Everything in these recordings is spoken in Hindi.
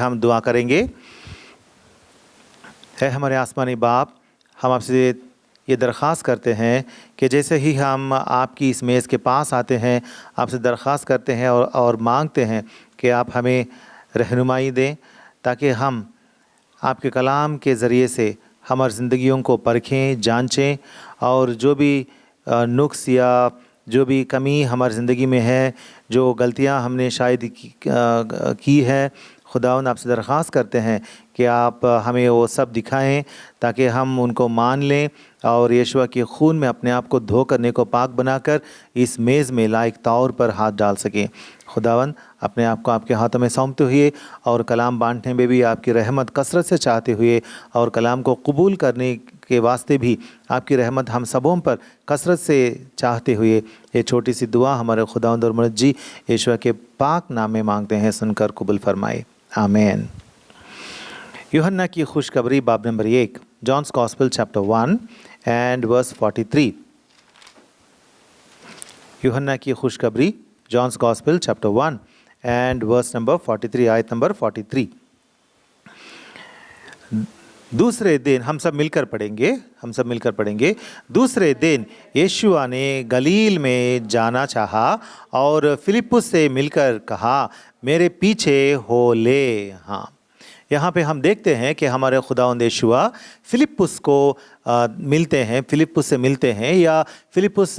हम दुआ करेंगे। है हमारे आसमानी बाप, हम आपसे ये दरख्वास्त करते हैं कि जैसे ही हम आपकी इस मेज़ के पास आते हैं, आपसे दरख्वास्त करते हैं और मांगते हैं कि आप हमें रहनुमाई दें, ताकि हम आपके कलाम के ज़रिए से हमारी ज़िंदगियों को परखें, जांचें, और जो भी नुक्स या जो भी कमी हमारी ज़िंदगी में है, जो गलतियां हमने शायद की है, खुदावंद आपसे दरख्वास्त करते हैं कि आप हमें वो सब दिखाएं ताकि हम उनको मान लें और यीशु के खून में अपने आप को धो करने को पाक बनाकर इस मेज़ में लायक तौर पर हाथ डाल सकें। खुदावंद अपने आप को आपके हाथों में सौंपते हुए और कलाम बांटने में भी आपकी रहमत कसरत से चाहते हुए और कलाम को कबूल करने के वास्ते भी आपकी रहमत हम सबों पर कसरत से चाहते हुए ये छोटी सी दुआ हमारे खुदावंद और मुर्जी यीशु के पाक नाम में मांगते हैं, सुनकर कबूल फरमाए, आमीन। यूहन्ना की खुशखबरी बाब number 1, John's gospel chapter 1 and verse 43। Yuhanna की खुशखबरी John's gospel chapter 1 and verse number 43, आयत नंबर 43। दूसरे दिन हम सब मिलकर पढ़ेंगे। दूसरे दिन यीशुआ ने गलील में जाना चाहा और फिलिप्पुस से मिलकर कहा, मेरे पीछे हो ले। हाँ, यहाँ पे हम देखते हैं कि हमारे खुदावंद यीशुआ फिलिप्पुस से मिलते हैं या फिलिप्पुस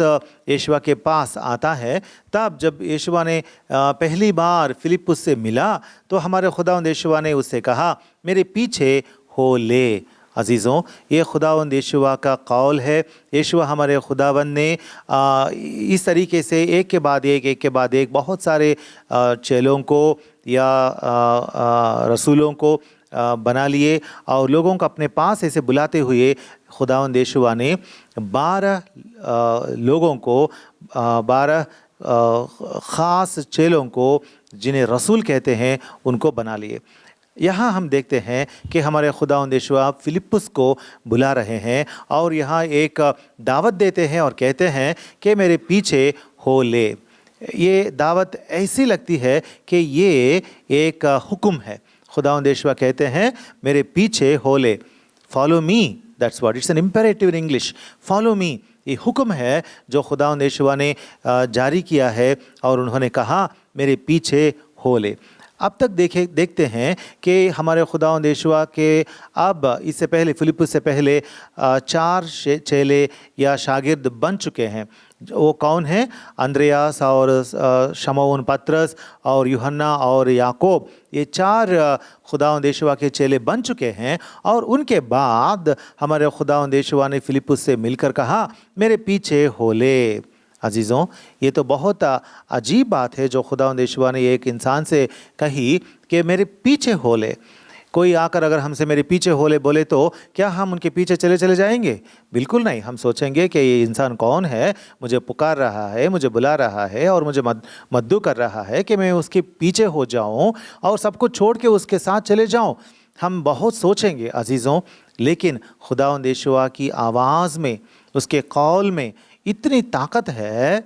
यीशुआ के पास आता है। तब जब यीशुआ ने पहली बार फिलिप्पुस से मिला तो हमारे खुदावंद यीशुआ ने उससे कहा, मेरे पीछे हो ले। अजीज़ों, ये खुदावंद यीशुआ का कौल है। यीशुआ हमारे खुदावंद ने इस तरीके से एक के बाद एक बहुत सारे चेलों को या रसूलों को बना लिए और लोगों को अपने पास ऐसे बुलाते हुए खुदावंद यीशुआ ने 12 लोगों को 12 ख़ास चेलों को, जिन्हें रसूल कहते हैं, उनको बना लिए। यहाँ हम देखते हैं कि हमारे खुदावंद यीशुआ फिलिप्पुस को बुला रहे हैं और यहाँ एक दावत देते हैं और कहते हैं कि मेरे पीछे हो ले। ये दावत ऐसी लगती है कि ये एक हुक्म है। खुदावंद यीशुआ कहते हैं, मेरे पीछे हो ले, follow me. That's what, it's an imperative in English, follow me. ये हुक्म है जो खुदावंद यीशुआ ने जारी किया है और उन्होंने कहा, मेरे पीछे हो ले। अब तक देखते हैं कि हमारे खुदावंद यीशुआ के अब इससे पहले, फिलिप्पुस से पहले 4 चेले या शागिर्द बन चुके हैं। वो कौन हैं? अंद्रयास और शमौन पतरस और यूहन्ना और याकूब। ये 4 खुदावंद यीशुआ के चेले बन चुके हैं और उनके बाद हमारे खुदावंद यीशुआ ने फिलिप्पुस से मिलकर कहा, मेरे पीछे हो ले। अजीज़ों, ये तो बहुत अजीब बात है जो खुदावंद यीशुआ ने एक इंसान से कही कि मेरे पीछे हो ले। कोई आकर अगर हमसे मेरे पीछे हो ले बोले तो क्या हम उनके पीछे चले जाएंगे? बिल्कुल नहीं। हम सोचेंगे कि ये इंसान कौन है, मुझे पुकार रहा है, मुझे बुला रहा है और मुझे मद्दू कर रहा है कि मैं उसके पीछे हो जाऊं और सब कुछ छोड़ के उसके साथ चले जाऊं। हम बहुत सोचेंगे अजीज़ों, लेकिन खुदावंद यीशुआ की आवाज़ में, उसके कौल में इतनी ताकत है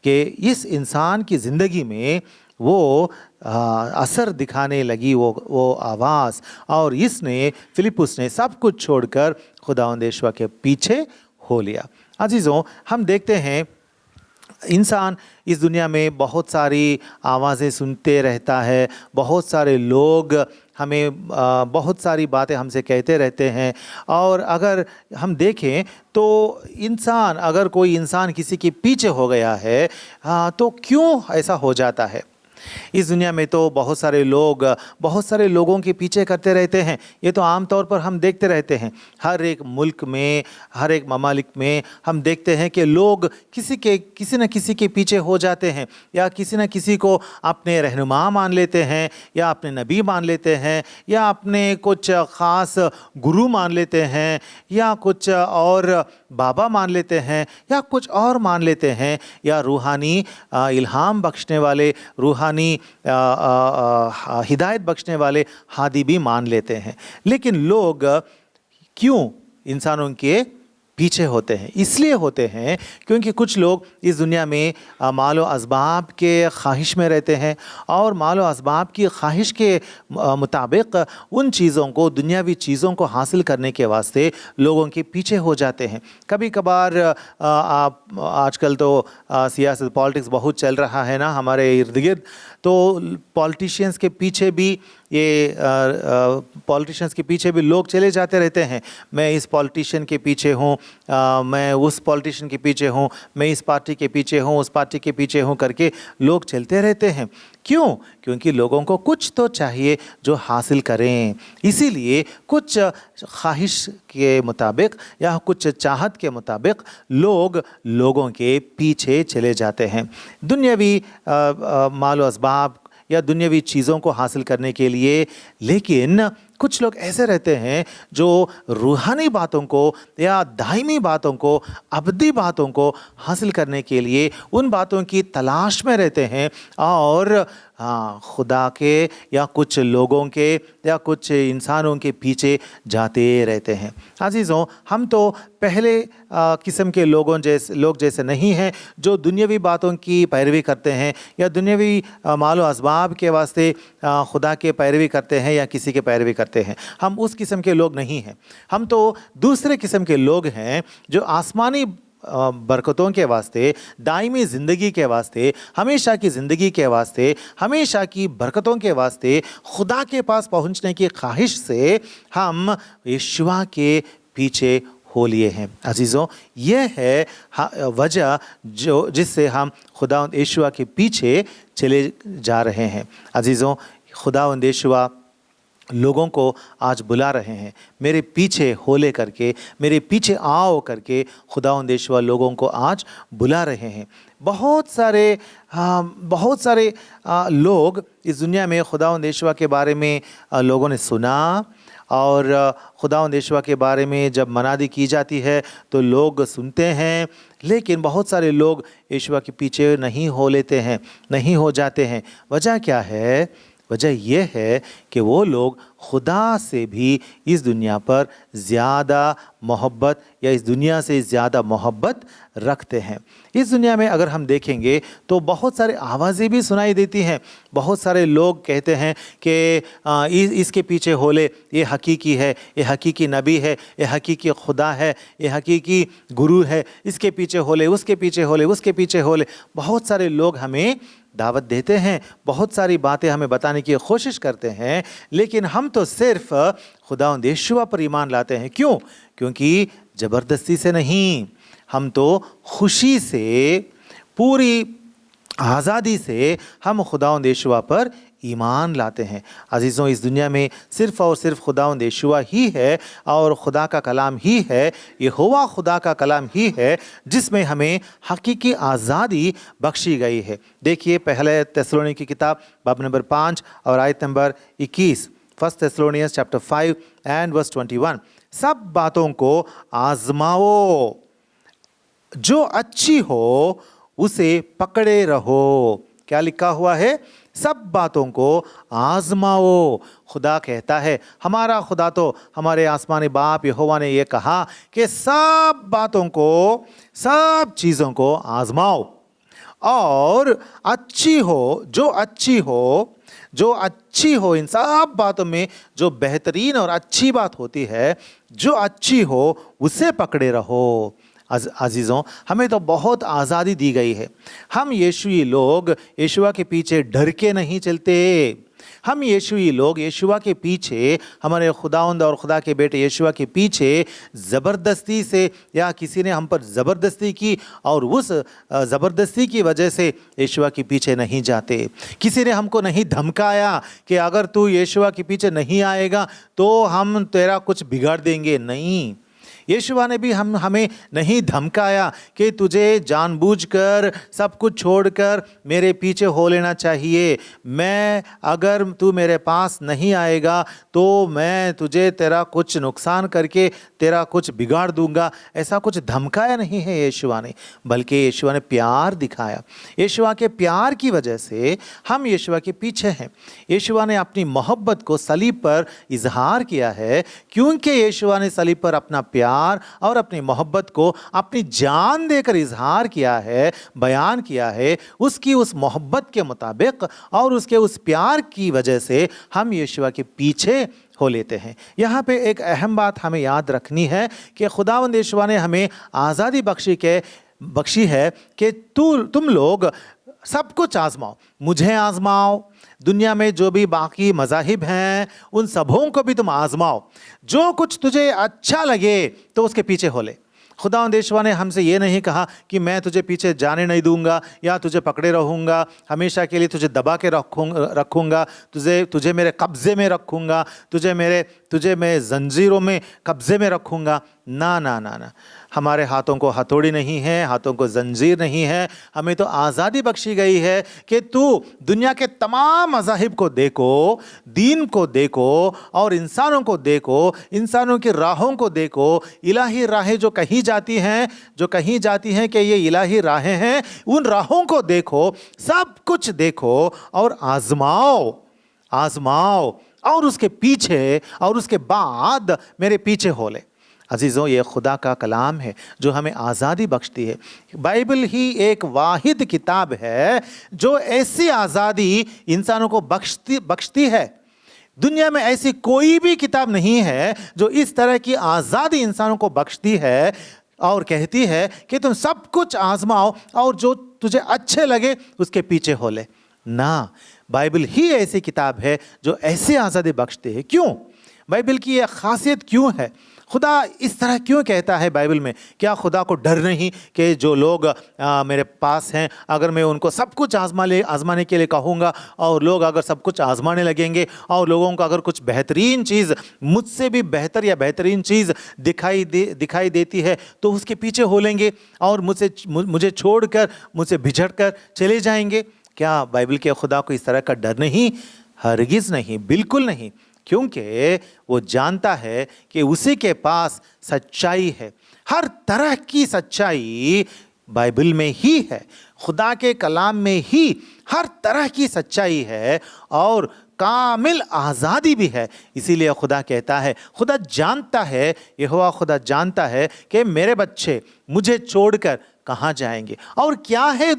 कि इस इंसान की ज़िंदगी में वो असर दिखाने लगी वो आवाज़, और इसने, फिलिप्पुस ने सब कुछ छोड़कर खुदावंद यीशुआ के पीछे हो लिया। अजीज़ों, हम देखते हैं इंसान इस दुनिया में बहुत सारी आवाज़ें सुनते रहता है, बहुत सारे लोग हमें बहुत सारी बातें हमसे कहते रहते हैं। और अगर हम देखें तो अगर कोई इंसान किसी के पीछे हो गया है तो क्यों ऐसा हो जाता है? इस दुनिया में तो बहुत सारे लोगों के पीछे करते रहते हैं। ये तो आम तौर पर हम देखते रहते हैं। हर एक मुल्क में, हर एक ममालिक में हम देखते हैं कि लोग किसी न किसी के पीछे हो जाते हैं, या किसी न किसी को अपने रहनुमा मान लेते हैं, या अपने नबी मान लेते हैं, या अपने कुछ ख़ास गुरु मान लेते हैं, या कुछ और बाबा मान लेते हैं, या कुछ और मान लेते हैं, या रूहानी इल्हाम बख्शने वाले, रूहानी हिदायत बख्शने वाले हादी भी मान लेते हैं। लेकिन लोग क्यों इंसानों के पीछे होते हैं। इसलिए होते हैं क्योंकि कुछ लोग इस दुनिया में मालो असबाब के ख्वाहिश में रहते हैं और मालो असबाब की ख्वाहिश के मुताबिक उन चीज़ों को, दुनियावी चीज़ों को हासिल करने के वास्ते लोगों के पीछे हो जाते हैं। कभी कभार आप आजकल तो सियासत, पॉलिटिक्स बहुत चल रहा है ना हमारे इर्द गिर्द, तो पॉलिटिशियंस के पीछे भी पॉलिटिशियंस के पीछे भी लोग चले जाते रहते हैं। मैं इस पॉलिटिशियन के पीछे हूँ, मैं उस पॉलिटिशियन के पीछे हूँ, मैं इस पार्टी के पीछे हूँ, उस पार्टी के पीछे हूँ करके लोग चलते रहते हैं। क्यों? क्योंकि लोगों को कुछ तो चाहिए जो हासिल करें। इसीलिए कुछ ख्वाहिश के मुताबिक या कुछ चाहत के मुताबिक लोगों के पीछे चले जाते हैं। दुनियावी मालो असबाब या दुनियावी चीज़ों को हासिल करने के लिए। लेकिन कुछ लोग ऐसे रहते हैं जो रूहानी बातों को या दायमी बातों को, अबदी बातों को हासिल करने के लिए उन बातों की तलाश में रहते हैं और खुदा के या कुछ लोगों के या कुछ इंसानों के पीछे जाते रहते हैं। अजीज़ों, हम तो पहले किस्म के लोग जैसे नहीं हैं जो दुनियावी बातों की पैरवी करते हैं या दुनियावी मालो असबाब के वास्ते खुदा के पैरवी करते हैं या किसी के पैरवी करते हैं। हम उस किस्म के लोग नहीं हैं। हम तो दूसरे किस्म के लोग हैं जो आसमानी बरकतों के वास्ते, दायमी ज़िंदगी के वास्ते, हमेशा की ज़िंदगी के वास्ते, हमेशा की बरकतों के वास्ते खुदा के पास पहुंचने की ख्वाहिश से हम यीशुआ के पीछे हो लिए हैं। अजीज़ों, यह है वजह जिससे हम खुदावंद यीशुआ के पीछे चले जा रहे हैं। अजीज़ों, खुदावंद यीशुआ लोगों को आज बुला रहे हैं, मेरे पीछे हो ले करके, मेरे पीछे आओ करके खुदावंद यीशुआ लोगों को आज बुला रहे हैं। बहुत सारे लोग इस दुनिया में खुदावंद यीशुआ के बारे में लोगों ने सुना और खुदावंद यीशुआ के बारे में जब मनादी की जाती है तो लोग सुनते हैं, लेकिन बहुत सारे लोग यीशुआ के पीछे नहीं हो लेते हैं, नहीं हो जाते हैं। वजह क्या है? वजह यह है कि वो लोग खुदा से भी इस दुनिया पर ज़्यादा मोहब्बत या इस दुनिया से ज़्यादा मोहब्बत रखते हैं। इस दुनिया में अगर हम देखेंगे तो बहुत सारे आवाज़ें भी सुनाई देती हैं। बहुत सारे लोग कहते हैं कि इसके पीछे हो ले, ये हकीकी है, ये हकीकी नबी है, ये हकीकी खुदा है, ये हकीकी गुरु है, इसके पीछे हो ले, उसके पीछे हो ले, उसके पीछे हो ले। बहुत सारे लोग हमें दावत देते हैं, बहुत सारी बातें हमें बताने की कोशिश करते हैं, लेकिन हम तो सिर्फ खुदावंद यीशुआ पर ईमान लाते हैं। क्यों? क्योंकि ज़बरदस्ती से नहीं, हम तो खुशी से, पूरी आज़ादी से हम खुदावंद यीशुआ पर ईमान लाते हैं। अजीज़ों, इस दुनिया में सिर्फ़ और सिर्फ खुदावंद यीशुआ ही है और खुदा का कलाम ही है, यहोवा खुदा का कलाम ही है जिसमें हमें हकीकी आज़ादी बख्शी गई है। देखिए, पहले थिस्सलुनीकी की किताब बाब नंबर 5 और आयत number 21, 1 Thessalonians chapter 5 and verse 21। सब बातों को आजमाओ, जो अच्छी हो उसे पकड़े रहो। क्या लिखा हुआ है? सब बातों को आजमाओ। खुदा कहता है, हमारा खुदा तो, हमारे आसमानी बाप यहोवा ने यह कहा कि सब बातों को, सब चीज़ों को आजमाओ और अच्छी हो, जो अच्छी हो, जो अच्छी हो, इन सब बातों में जो बेहतरीन और अच्छी बात होती है, जो अच्छी हो उसे पकड़े रहो। अजीज़ों, हमें तो बहुत आज़ादी दी गई है। हम यीशुई लोग यीशुआ के पीछे डर के नहीं चलते। हम यीशुई लोग यीशुआ के पीछे, हमारे खुदावंद और खुदा के बेटे यीशुआ के पीछे ज़बरदस्ती से या किसी ने हम पर ज़बरदस्ती की और उस ज़बरदस्ती की वजह से यीशुआ के पीछे नहीं जाते। किसी ने हमको नहीं धमकाया कि अगर तू यीशुआ के पीछे नहीं आएगा तो हम तेरा कुछ बिगाड़ देंगे। नहीं, यीशुआ ने भी हमें नहीं धमकाया कि तुझे जानबूझकर सब कुछ छोड़कर मेरे पीछे हो लेना चाहिए। मैं, अगर तू मेरे पास नहीं आएगा तो मैं तुझे तेरा कुछ नुकसान करके तेरा कुछ बिगाड़ दूंगा। ऐसा कुछ धमकाया नहीं है यीशुआ ने, बल्कि यीशुआ ने प्यार दिखाया। यीशुआ के प्यार की वजह से हम यीशुआ के पीछे हैं। यीशुआ ने अपनी मोहब्बत को सलीब पर इजहार किया है, क्योंकि यीशुआ ने सलीब पर अपना प्यार प्यार और अपनी मोहब्बत को अपनी जान देकर इजहार किया है, बयान किया है, उसकी उस मोहब्बत के मुताबिक और उसके उस प्यार की वजह से हम यीशुआ के पीछे हो लेते हैं। यहाँ पे एक अहम बात हमें याद रखनी है कि खुदावंद यीशुआ ने हमें आज़ादी बख्शी है कि तुम लोग सब कुछ आजमाओ, मुझे आजमाओ, दुनिया में जो भी बाकी मज़ाहिब हैं उन सबों को भी तुम आजमाओ, जो कुछ तुझे अच्छा लगे तो उसके पीछे हो ले। खुदावंद यीशुआ ने हमसे ये नहीं कहा कि मैं तुझे पीछे जाने नहीं दूंगा या तुझे पकड़े रहूँगा, हमेशा के लिए तुझे दबा के रखूँगा, तुझे मेरे कब्ज़े में रखूँगा, तुझे मैं जंजीरों में कब्ज़े में रखूँगा। ना ना ना ना, हमारे हाथों को हथौड़ी नहीं है, हाथों को जंजीर नहीं है। हमें तो आज़ादी बख्शी गई है कि तू दुनिया के तमाम मज़ाहिब को देखो, दीन को देखो और इंसानों को देखो, इंसानों की राहों को देखो, इलाही राहें जो कही जाती हैं कि ये इलाही राहें हैं, उन राहों को देखो, सब कुछ देखो और आजमाओ और उसके पीछे और उसके बाद मेरे पीछे हो ले। अजीज़ों, ये खुदा का कलाम है जो हमें आज़ादी बख्शती है। बाइबल ही एक वाहिद किताब है जो ऐसी आज़ादी इंसानों को बख्शती है। दुनिया में ऐसी कोई भी किताब नहीं है जो इस तरह की आज़ादी इंसानों को बख्शती है और कहती है कि तुम सब कुछ आजमाओ और जो तुझे अच्छे लगे उसके पीछे हो ले। ना, बाइबल ही ऐसी किताब है जो ऐसी आज़ादी बख्शती है। क्यों? बाइबल की यह खासियत क्यों है? खुदा इस तरह क्यों कहता है बाइबल में? क्या खुदा को डर नहीं कि जो लोग मेरे पास हैं, अगर मैं उनको सब कुछ आजमाने के लिए कहूँगा और लोग अगर सब कुछ आजमाने लगेंगे और लोगों को अगर कुछ बेहतरीन चीज़, मुझसे भी बेहतर या बेहतरीन चीज़ दिखाई देती है तो उसके पीछे हो लेंगे और मुझे छोड़कर, मुझसे बिछड़ कर चले जाएंगे? क्या बाइबल के खुदा को इस तरह का डर नहीं? हरगिज़ नहीं, बिल्कुल नहीं। क्योंकि वो जानता है कि उसी के पास सच्चाई है। हर तरह की सच्चाई बाइबल में ही है, खुदा के कलाम में ही हर तरह की सच्चाई है और कामिल आज़ादी भी है। इसीलिए खुदा कहता है, खुदा जानता है, यहोवा खुदा जानता है कि मेरे बच्चे मुझे छोड़कर कहाँ जाएंगे। और क्या है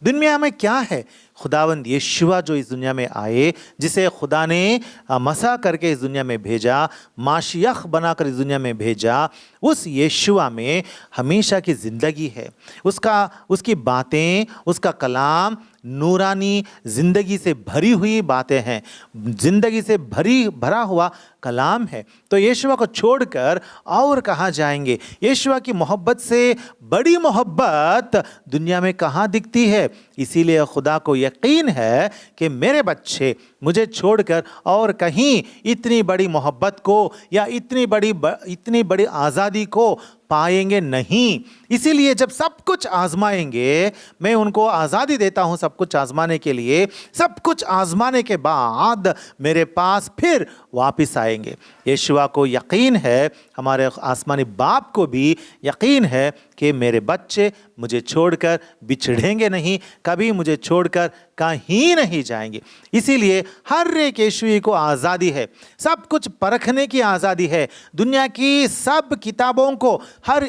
दुनिया में क्या है? खुदावंद यीशुआ जो इस दुनिया में आए, जिसे खुदा ने मसा करके इस दुनिया में भेजा, माशियख बनाकर इस दुनिया में भेजा, उस यीशुआ में हमेशा की ज़िंदगी है। उसकी बातें, उसका कलाम नूरानी ज़िंदगी से भरी हुई बातें हैं, ज़िंदगी से भरा हुआ कलाम है। तो यीशुआ को छोड़कर और कहाँ जाएंगे? यीशुआ की मोहब्बत से बड़ी मोहब्बत दुनिया में कहाँ दिखती है? इसीलिए खुदा को यकीन है कि मेरे बच्चे मुझे छोड़कर और कहीं इतनी बड़ी मोहब्बत को या इतनी बड़ी आज़ादी को पाएंगे नहीं। इसीलिए जब सब कुछ आजमाएंगे, मैं उनको आज़ादी देता हूँ सब कुछ आजमाने के लिए। सब कुछ आजमाने के बाद मेरे पास फिर वापस आएंगे। यीशुआ को यकीन है, हमारे आसमानी बाप को भी यकीन है कि मेरे बच्चे मुझे छोड़कर बिछड़ेंगे नहीं, कभी मुझे छोड़कर कहीं नहीं जाएंगे। इसीलिए हर एक यीशुई को आज़ादी है, सब कुछ परखने की आज़ादी है। दुनिया की सब किताबों को, हर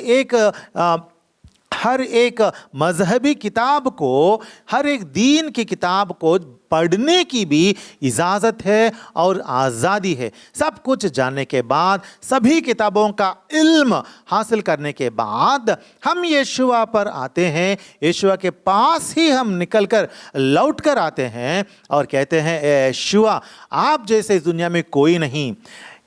एक मजहबी किताब को, हर एक दीन की किताब को पढ़ने की भी इजाज़त है और आज़ादी है। सब कुछ जानने के बाद, सभी किताबों का इल्म हासिल करने के बाद हम यीशुआ पर आते हैं। यीशुआ के पास ही हम निकलकर लौट कर आते हैं और कहते हैं, ए यीशुआ, आप जैसे इस दुनिया में कोई नहीं,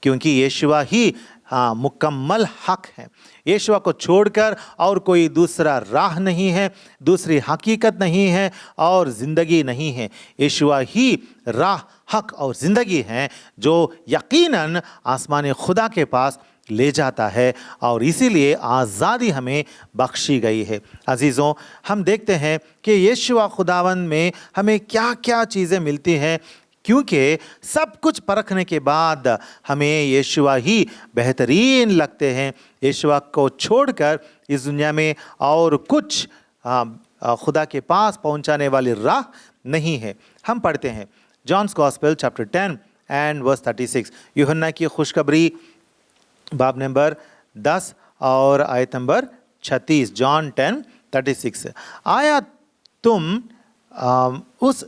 क्योंकि यीशुआ ही मुकम्मल हक है। यीशुआ को छोड़कर और कोई दूसरा राह नहीं है, दूसरी हकीकत नहीं है और ज़िंदगी नहीं है। यीशुआ ही राह, हक और ज़िंदगी है जो यकीनन आसमानी खुदा के पास ले जाता है और इसीलिए आज़ादी हमें बख्शी गई है। अजीज़ों, हम देखते हैं कि यीशुआ खुदावन में हमें क्या क्या चीज़ें मिलती हैं, क्योंकि सब कुछ परखने के बाद हमें यीशुआ ही बेहतरीन लगते हैं। यीशुआ को छोड़कर इस दुनिया में और कुछ खुदा के पास पहुंचाने वाली राह नहीं है। हम पढ़ते हैं John's gospel chapter 10 and verse 36, Yuhanna की खुशखबरी बाब नंबर 10 और आयत नंबर 36, जॉन 10:36। आया तुम उस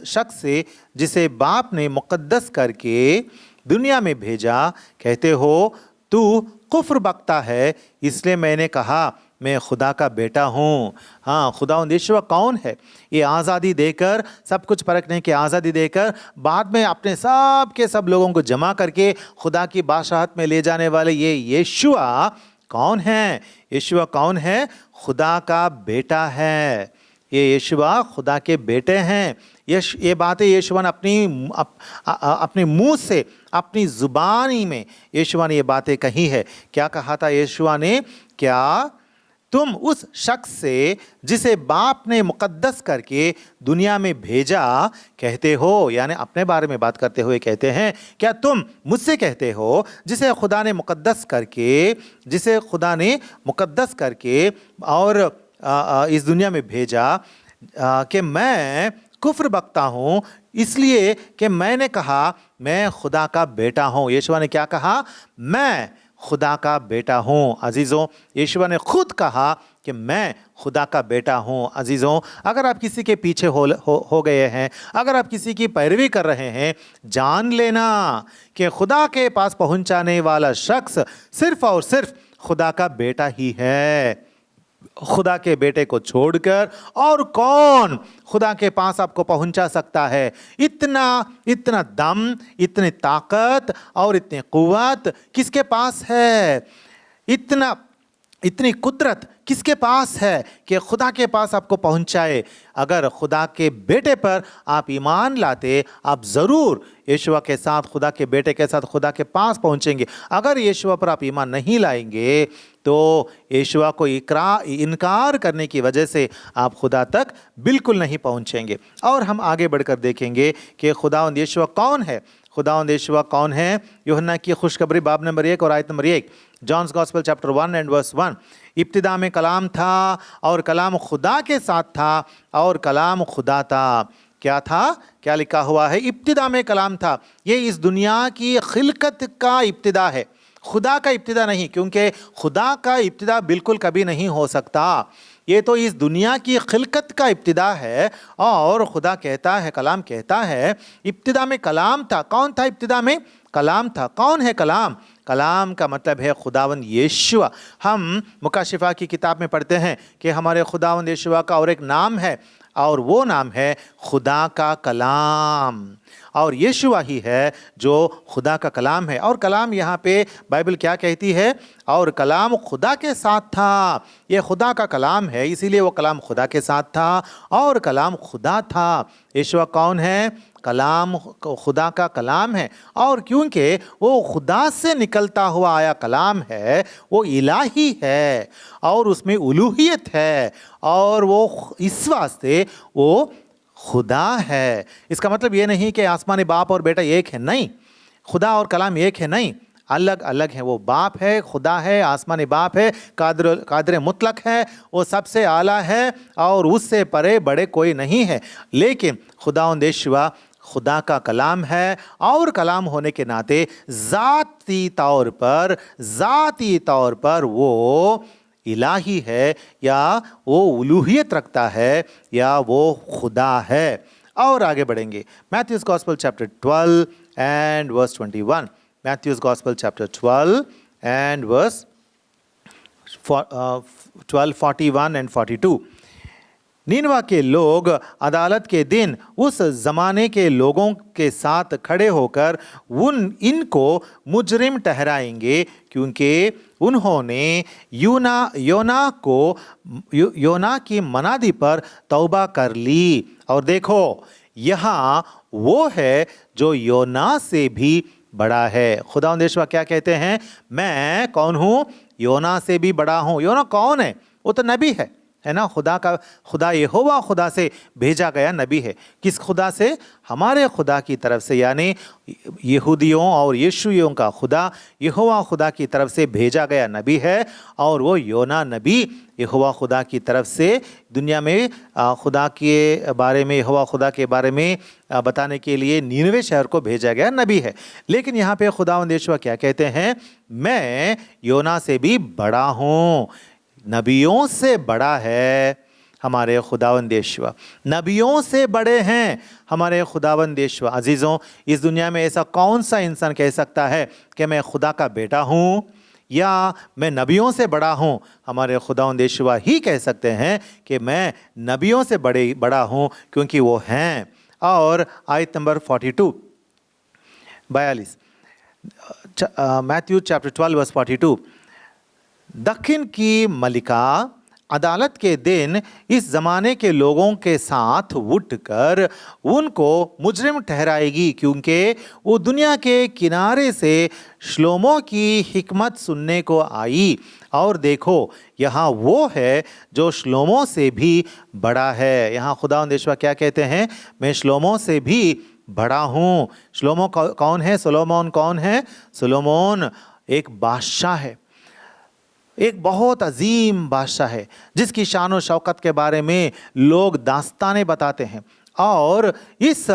शख्स से जिसे बाप ने मुकद्दस करके दुनिया में भेजा, कहते हो तू कुफ्र बकता है, इसलिए मैंने कहा मैं खुदा का बेटा हूँ। हाँ, खुदावंद यीशुआ कौन है? ये आज़ादी देकर, सब कुछ परखने की आज़ादी देकर, बाद में अपने सब के सब लोगों को जमा करके खुदा की बादशाहत में ले जाने वाले ये यीशुआ कौन है? यीशुआ कौन है? खुदा का बेटा है। ये यीशुआ खुदा के बेटे हैं। ये बातें यीशुआ ने अपने मुंह से, अपनी ज़ुबानी में यीशुआ ने ये बातें कही है। क्या कहा था यीशुआ ने? क्या तुम उस शख्स से जिसे बाप ने मुकद्दस करके दुनिया में भेजा कहते हो? यानी अपने बारे में बात करते हुए कहते हैं, क्या तुम मुझसे कहते हो जिसे खुदा ने मुकद्दस करके और इस दुनिया में भेजा कि मैं कुफ्र बकता हूँ, इसलिए कि मैंने कहा मैं खुदा का बेटा हूँ। यीशुआ ने क्या कहा? मैं खुदा का बेटा हूँ। अजीज़ों, यीशुआ ने खुद कहा कि मैं खुदा का बेटा हूँ। अजीज़ों, अगर आप किसी के पीछे हो गए हैं, अगर आप किसी की पैरवी कर रहे हैं, जान लेना कि खुदा के पास पहुँचाने वाला शख्स सिर्फ़ और सिर्फ खुदा का बेटा ही है। खुदा के बेटे को छोड़कर और कौन खुदा के पास आपको पहुंचा सकता है? इतना दम, इतनी ताकत और इतनी कुव्वत किसके पास है? इतनी कुदरत किसके पास है कि खुदा के पास आपको पहुंचाए? अगर खुदा के बेटे पर आप ईमान लाते, आप ज़रूर यीशुआ के साथ, खुदा के बेटे के साथ खुदा के पास पहुंचेंगे। अगर यीशुआ पर आप ईमान नहीं लाएंगे तो यीशुआ को इनकार करने की वजह से आप खुदा तक बिल्कुल नहीं पहुंचेंगे। और हम आगे बढ़कर देखेंगे कि खुदावंद यीशुआ कौन है। खुदावंद यीशुआ कौन है? यूहन्ना की खुशखबरी बाब नंबर 1 और आयत number 1, John's gospel chapter 1 and verse 1। इब्तिदा में कलाम था और कलाम खुदा के साथ था और कलाम खुदा था। क्या था? क्या लिखा हुआ है? इब्तिदा में कलाम था। ये इस दुनिया की खिलकत का इब्तिदा है, खुदा का इब्तिदा नहीं, क्योंकि खुदा का इब्तिदा बिल्कुल कभी नहीं हो सकता। ये तो इस दुनिया की खिलकत का इब्तिदा है। और खुदा कहता है, कलाम कहता है, इब्तिदा में कलाम था। कौन था इब्तिदा में? कलाम था। कौन है कलाम? कलाम का मतलब है खुदावंद यीशुआ। हम मुकाशिफा की किताब में पढ़ते हैं कि हमारे खुदावंद यीशुआ का और एक नाम है, और वो नाम है खुदा का कलाम। और यीशुआ ही है जो खुदा का कलाम है। और कलाम यहाँ पे बाइबल क्या कहती है? और कलाम खुदा के साथ था। ये खुदा का कलाम है, इसीलिए वो कलाम खुदा के साथ था और कलाम खुदा था। यीशुआ कौन है? कलाम खुदा का कलाम है। और क्योंकि वो खुदा से निकलता हुआ आया कलाम है, वो इलाही है और उसमें उलूहियत है, और वो इस वास्ते वो खुदा है। इसका मतलब ये नहीं कि आसमानी बाप और बेटा एक है, नहीं। खुदा और कलाम एक है, नहीं, अलग अलग है। वो बाप है, खुदा है, आसमानी बाप है, कादिर मुतलक है, वो सबसे आला है और उससे परे बड़े कोई नहीं है। लेकिन खुदावंद यीशुआ खुदा का कलाम है, और कलाम होने के नाते ज़ाती तौर पर वो इलाही है, या वो उलूहियत रखता है, या वो खुदा है। और आगे बढ़ेंगे। Matthew's gospel chapter 12 and verse 21। Matthew's gospel chapter 12 and verse 12, 41 and 42। नीनवा के लोग अदालत के दिन उस ज़माने के लोगों के साथ खड़े होकर इनको मुजरिम ठहराएंगे, क्योंकि उन्होंने योना की मनादी पर तौबा कर ली। और देखो, यहाँ वो है जो योना से भी बड़ा है। खुदावंद यीशुआ क्या कहते हैं? मैं कौन हूँ? योना से भी बड़ा हूँ। योना कौन है? वो तो नबी है, है ना। खुदा यहोवा खुदा से भेजा गया नबी है। किस खुदा से? हमारे खुदा की तरफ से, यानी यहूदियों और यीशुइयों का खुदा यहोवा खुदा की तरफ से भेजा गया नबी है। और वो योना नबी यहोवा खुदा की तरफ से दुनिया में खुदा के बारे में, यहोवा खुदा के बारे में बताने के लिए नीनवे शहर को भेजा गया नबी है। लेकिन यहाँ पे खुदावंद यहोवा क्या कहते हैं? मैं योना से भी बड़ा हूँ, नबियों से बड़ा है हमारे खुदावंद यहोवा, नबियों से बड़े हैं हमारे खुदावंद यहोवा। अजीज़ों, इस दुनिया में ऐसा कौन सा इंसान कह सकता है कि मैं खुदा का बेटा हूँ या मैं नबियों से बड़ा हूँ? हमारे खुदावंद यहोवा ही कह सकते हैं कि मैं नबियों से बड़ा हूँ, क्योंकि वो हैं। और आयत नंबर 42 मैथ्यू चैप्टर 12 वर्स 42, दक्षिण की मलिका अदालत के दिन इस जमाने के लोगों के साथ उठकर उनको मुजरिम ठहराएगी, क्योंकि वो दुनिया के किनारे से श्लोमो की हिकमत सुनने को आई। और देखो, यहाँ वो है जो श्लोमो से भी बड़ा है। यहाँ खुदावंद यहोवा क्या कहते हैं? मैं श्लोमो से भी बड़ा हूँ। श्लोमो कौन है? सोलोमोन कौन है? सोलोमोन एक बादशाह है, एक बहुत अजीम बादशाह है, जिसकी शान और शौकत के बारे में लोग दास्तानें बताते हैं। और इस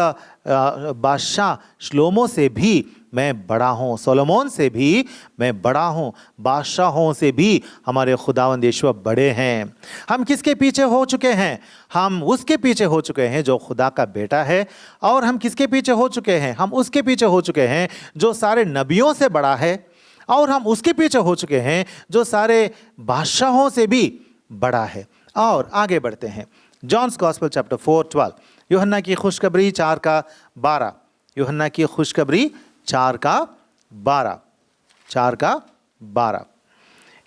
बादशाह श्लोमो से भी मैं बड़ा हूँ, सोलोमोन से भी मैं बड़ा हूँ, बादशाहों से भी हमारे खुदावंद यहोवा बड़े हैं। हम किसके पीछे हो चुके हैं? हम उसके पीछे हो चुके हैं जो खुदा का बेटा है। और हम किसके पीछे हो चुके हैं? हम उसके पीछे हो चुके हैं जो सारे नबियों से बड़ा है। और हम उसके पीछे हो चुके हैं जो सारे बादशाहों से भी बड़ा है। और आगे बढ़ते हैं, जॉन्स गॉस्पेल चैप्टर 4:12, यूहन्ना की खुशखबरी 4:12, यूहन्ना की खुशखबरी 4:12।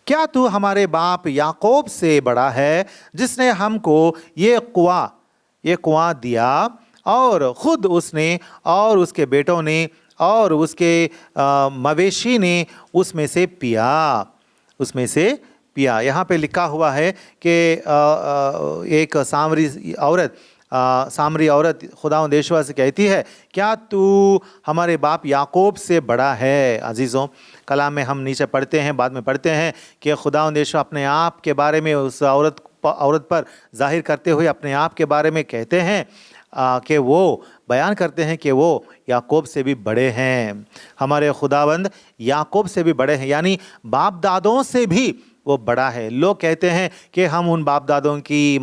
क्या तू हमारे बाप याकूब से बड़ा है, जिसने हमको ये कुआं दिया, और खुद उसने और उसके बेटों ने और उसके मवेशी ने उसमें से पिया। यहाँ पे लिखा हुआ है कि एक सामरी औरत खुदावंद यहोवा से कहती है, क्या तू हमारे बाप याकूब से बड़ा है? अजीज़ों, कलाम में हम नीचे पढ़ते हैं, बाद में पढ़ते हैं कि खुदावंद यहोवा अपने आप के बारे में उस औरत पर जाहिर करते हुए अपने आप के बारे में कहते हैं कि वो बयान करते हैं कि वो याकूब से भी बड़े हैं। हमारे खुदावंद याकूब से भी बड़े हैं, यानी बाप दादों से भी वो बड़ा है। लोग कहते हैं कि हम उन बाप दादों की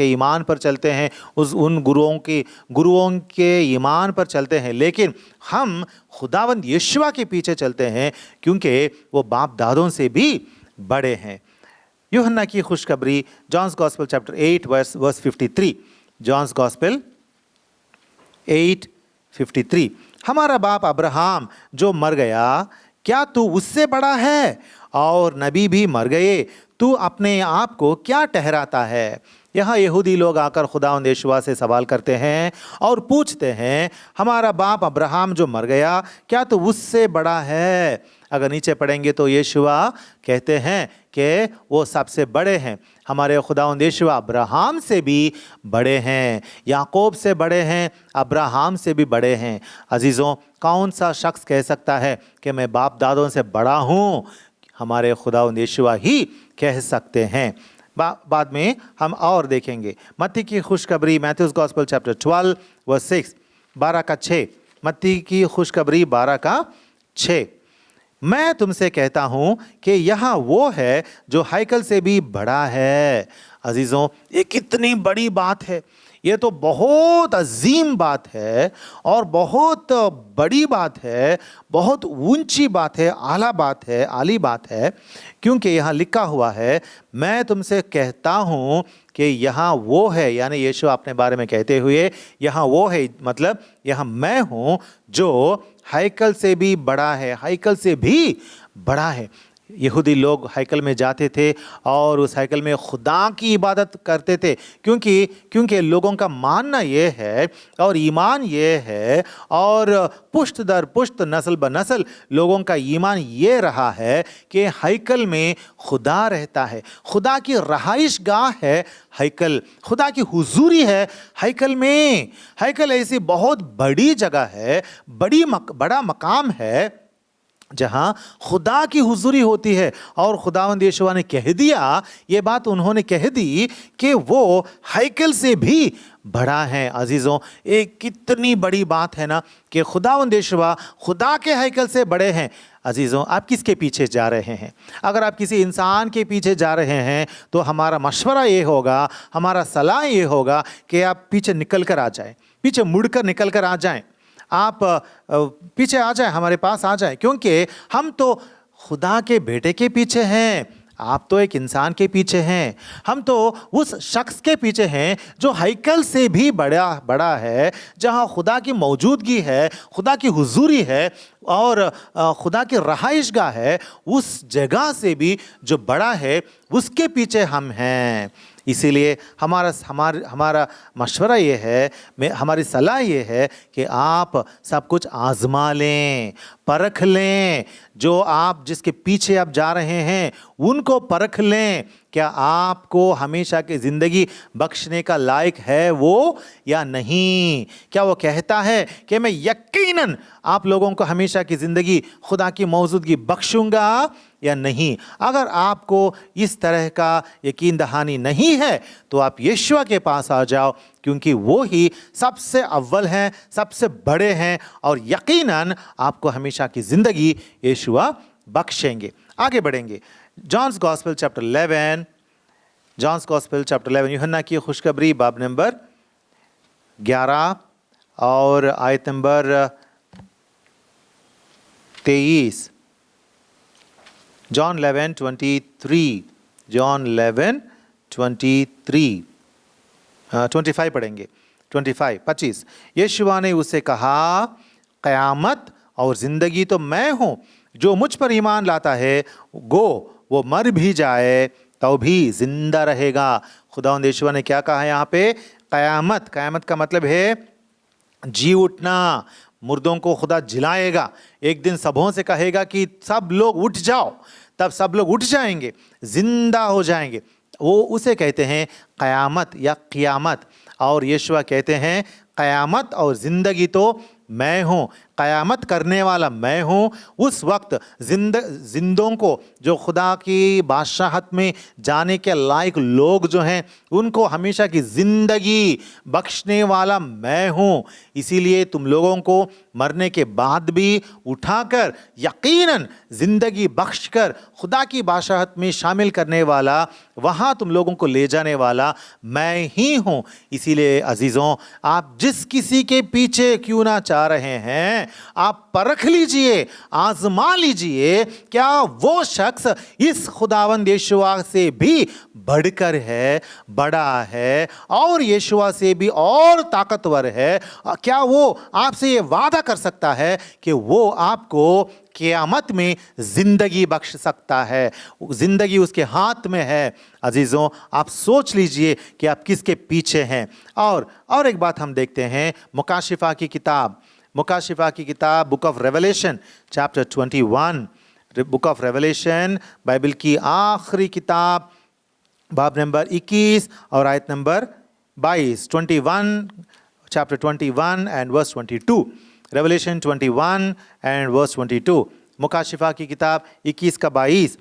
ईमान पर चलते हैं, उन गुरुओं के ईमान पर चलते हैं, लेकिन हम खुदावंद यहोवा के पीछे चलते हैं, क्योंकि वो बाप दादों से भी बड़े हैं। यूहन्ना की खुशखबरी, John's gospel chapter 8 verse 53, John's gospel 8:53, हमारा बाप अब्राहम जो मर गया, क्या तू उससे बड़ा है? और नबी भी मर गए, तू अपने आप को क्या ठहराता है? यहाँ यहूदी लोग आकर खुदावंद यहोवा से सवाल करते हैं और पूछते हैं, हमारा बाप अब्राहम जो मर गया, क्या तू उससे बड़ा है? अगर नीचे पढ़ेंगे तो यहोवा कहते हैं कि वो सबसे बड़े हैं। हमारे खुदावंद यहोवा अब्राहम से भी बड़े हैं, याकूब से बड़े हैं, अब्राहम से भी बड़े हैं। अजीज़ों, कौन सा शख्स कह सकता है कि मैं बाप दादों से बड़ा हूँ? हमारे खुदावंद यहोवा ही कह सकते हैं। बाद में हम और देखेंगे मत्ती की खुशखबरी, मैथ्यूज गॉस्पेल चैप्टर 12 वर्स 6, 12:6, मत्ती की खुशखबरी 12:6, मैं तुमसे कहता हूँ कि यहाँ वो है जो हैकल से भी बड़ा है। अजीज़ों, ये कितनी बड़ी बात है! ये तो बहुत अजीम बात है और बहुत बड़ी बात है, बहुत ऊंची बात है, आली बात है, क्योंकि यहाँ लिखा हुआ है, मैं तुमसे कहता हूँ कि यहाँ वो है, यानी यीशु अपने बारे में कहते हुए यहाँ वो है, मतलब यहाँ मैं हूँ जो हैकल से भी बड़ा है, हैकल से भी बड़ा है। यहूदी लोग हैकल में जाते थे और उस हैकल में खुदा की इबादत करते थे, क्योंकि लोगों का मानना ये है और ईमान ये है और पुश्त दर पुश्त नस्ल ब नस्ल लोगों का ईमान ये रहा है कि हैकल में खुदा रहता है, खुदा की रहाइश गाह है हैकल, खुदा की हुजूरी है हैकल में। हैकल ऐसी बहुत बड़ी जगह है, बड़ा मकाम है जहाँ खुदा की हुजूरी होती है। और खुदावंद यीशुआ ने कह दिया, ये बात उन्होंने कह दी कि वो हैकल से भी बड़ा है। अजीज़ों, एक कितनी बड़ी बात है ना कि खुदावंद यीशुआ खुदा के हैकल से बड़े हैं। अजीज़ों, आप किसके पीछे जा रहे हैं? अगर आप किसी इंसान के पीछे जा रहे हैं तो हमारा मशवरा ये होगा, हमारा सलाह ये होगा कि आप पीछे निकल कर आ जाएं, पीछे मुड़कर निकल कर आ जाएं, आप पीछे आ जाए, हमारे पास आ जाए, क्योंकि हम तो खुदा के बेटे के पीछे हैं। आप तो एक इंसान के पीछे हैं, हम तो उस शख्स के पीछे हैं जो हैकल से भी बड़ा है, जहां खुदा की मौजूदगी है, खुदा की हुजूरी है और खुदा की रहाइशगाह है। उस जगह से भी जो बड़ा है उसके पीछे हम हैं। इसीलिए हमारा मशवरा ये है, हमारी सलाह ये है कि आप सब कुछ आजमा लें, परख लें। जो आप जिसके पीछे आप जा रहे हैं उनको परख लें, क्या आपको हमेशा की ज़िंदगी बख्शने का लायक है वो या नहीं। क्या वो कहता है कि मैं यकीनन आप लोगों को हमेशा की ज़िंदगी खुदा की मौजूदगी बख्शूंगा या नहीं। अगर आपको इस तरह का यकीन दहानी नहीं है तो आप यीशुआ के पास आ जाओ, क्योंकि वो ही सबसे अव्वल हैं, सबसे बड़े हैं और यकीनन आपको हमेशा की ज़िंदगी यीशुआ बख्शेंगे। आगे बढ़ेंगे। जॉन्स गॉस्पेल चैप्टर 11 यूहन्ना की खुशखबरी बाब नंबर 11 और आयत नंबर 23। John 11:23, John 11:23, 25 पढ़ेंगे। 25। यीशुआ ने उससे कहा, क़यामत और ज़िंदगी तो मैं हूँ, जो मुझ पर ईमान लाता है वो मर भी जाए तो भी जिंदा रहेगा। खुदावंद यीशुआ ने क्या कहा यहाँ पे? क़यामत का मतलब है जी उठना। मुर्दों को खुदा जिलाएगा, एक दिन सबों से कहेगा कि सब लोग उठ जाओ, तब सब लोग उठ जाएंगे, जिंदा हो जाएंगे। वो उसे कहते हैं क़यामत या क़ियामत। और यीशुआ कहते हैं क़यामत और ज़िंदगी तो मैं हूँ, क़यामत करने वाला मैं हूँ। उस वक्त जिंदों को, जो खुदा की बादशाहत में जाने के लायक लोग जो हैं, उनको हमेशा की ज़िंदगी बख्शने वाला मैं हूँ। इसीलिए तुम लोगों को मरने के बाद भी उठाकर यकीनन ज़िंदगी बख्शकर खुदा की बादशाहत में शामिल करने वाला, वहाँ तुम लोगों को ले जाने वाला मैं ही हूँ। इसीलिए अजीज़ों, आप जिस किसी के पीछे क्यों ना चाह रहे हैं, आप परख लीजिए, आजमा लीजिए, क्या वो शख्स इस खुदावंद यीशुआ से भी बढ़कर है, बड़ा है और यीशुआ से भी और ताकतवर है। क्या वो आपसे ये वादा कर सकता है कि वो आपको क़यामत में ज़िंदगी बख्श सकता है? ज़िंदगी उसके हाथ में है। अजीज़ों, आप सोच लीजिए कि आप किसके पीछे हैं। और एक बात हम देखते हैं, मुकाशिफा की किताब book of Revelation chapter 21, book of Revelation Bible की आखिरी किताब, बाब नंबर 21 और आयत number 22। 21 chapter 21 and verse 22। Revelation 21 and verse 22, मुकाशिफा की किताब 21 का 22।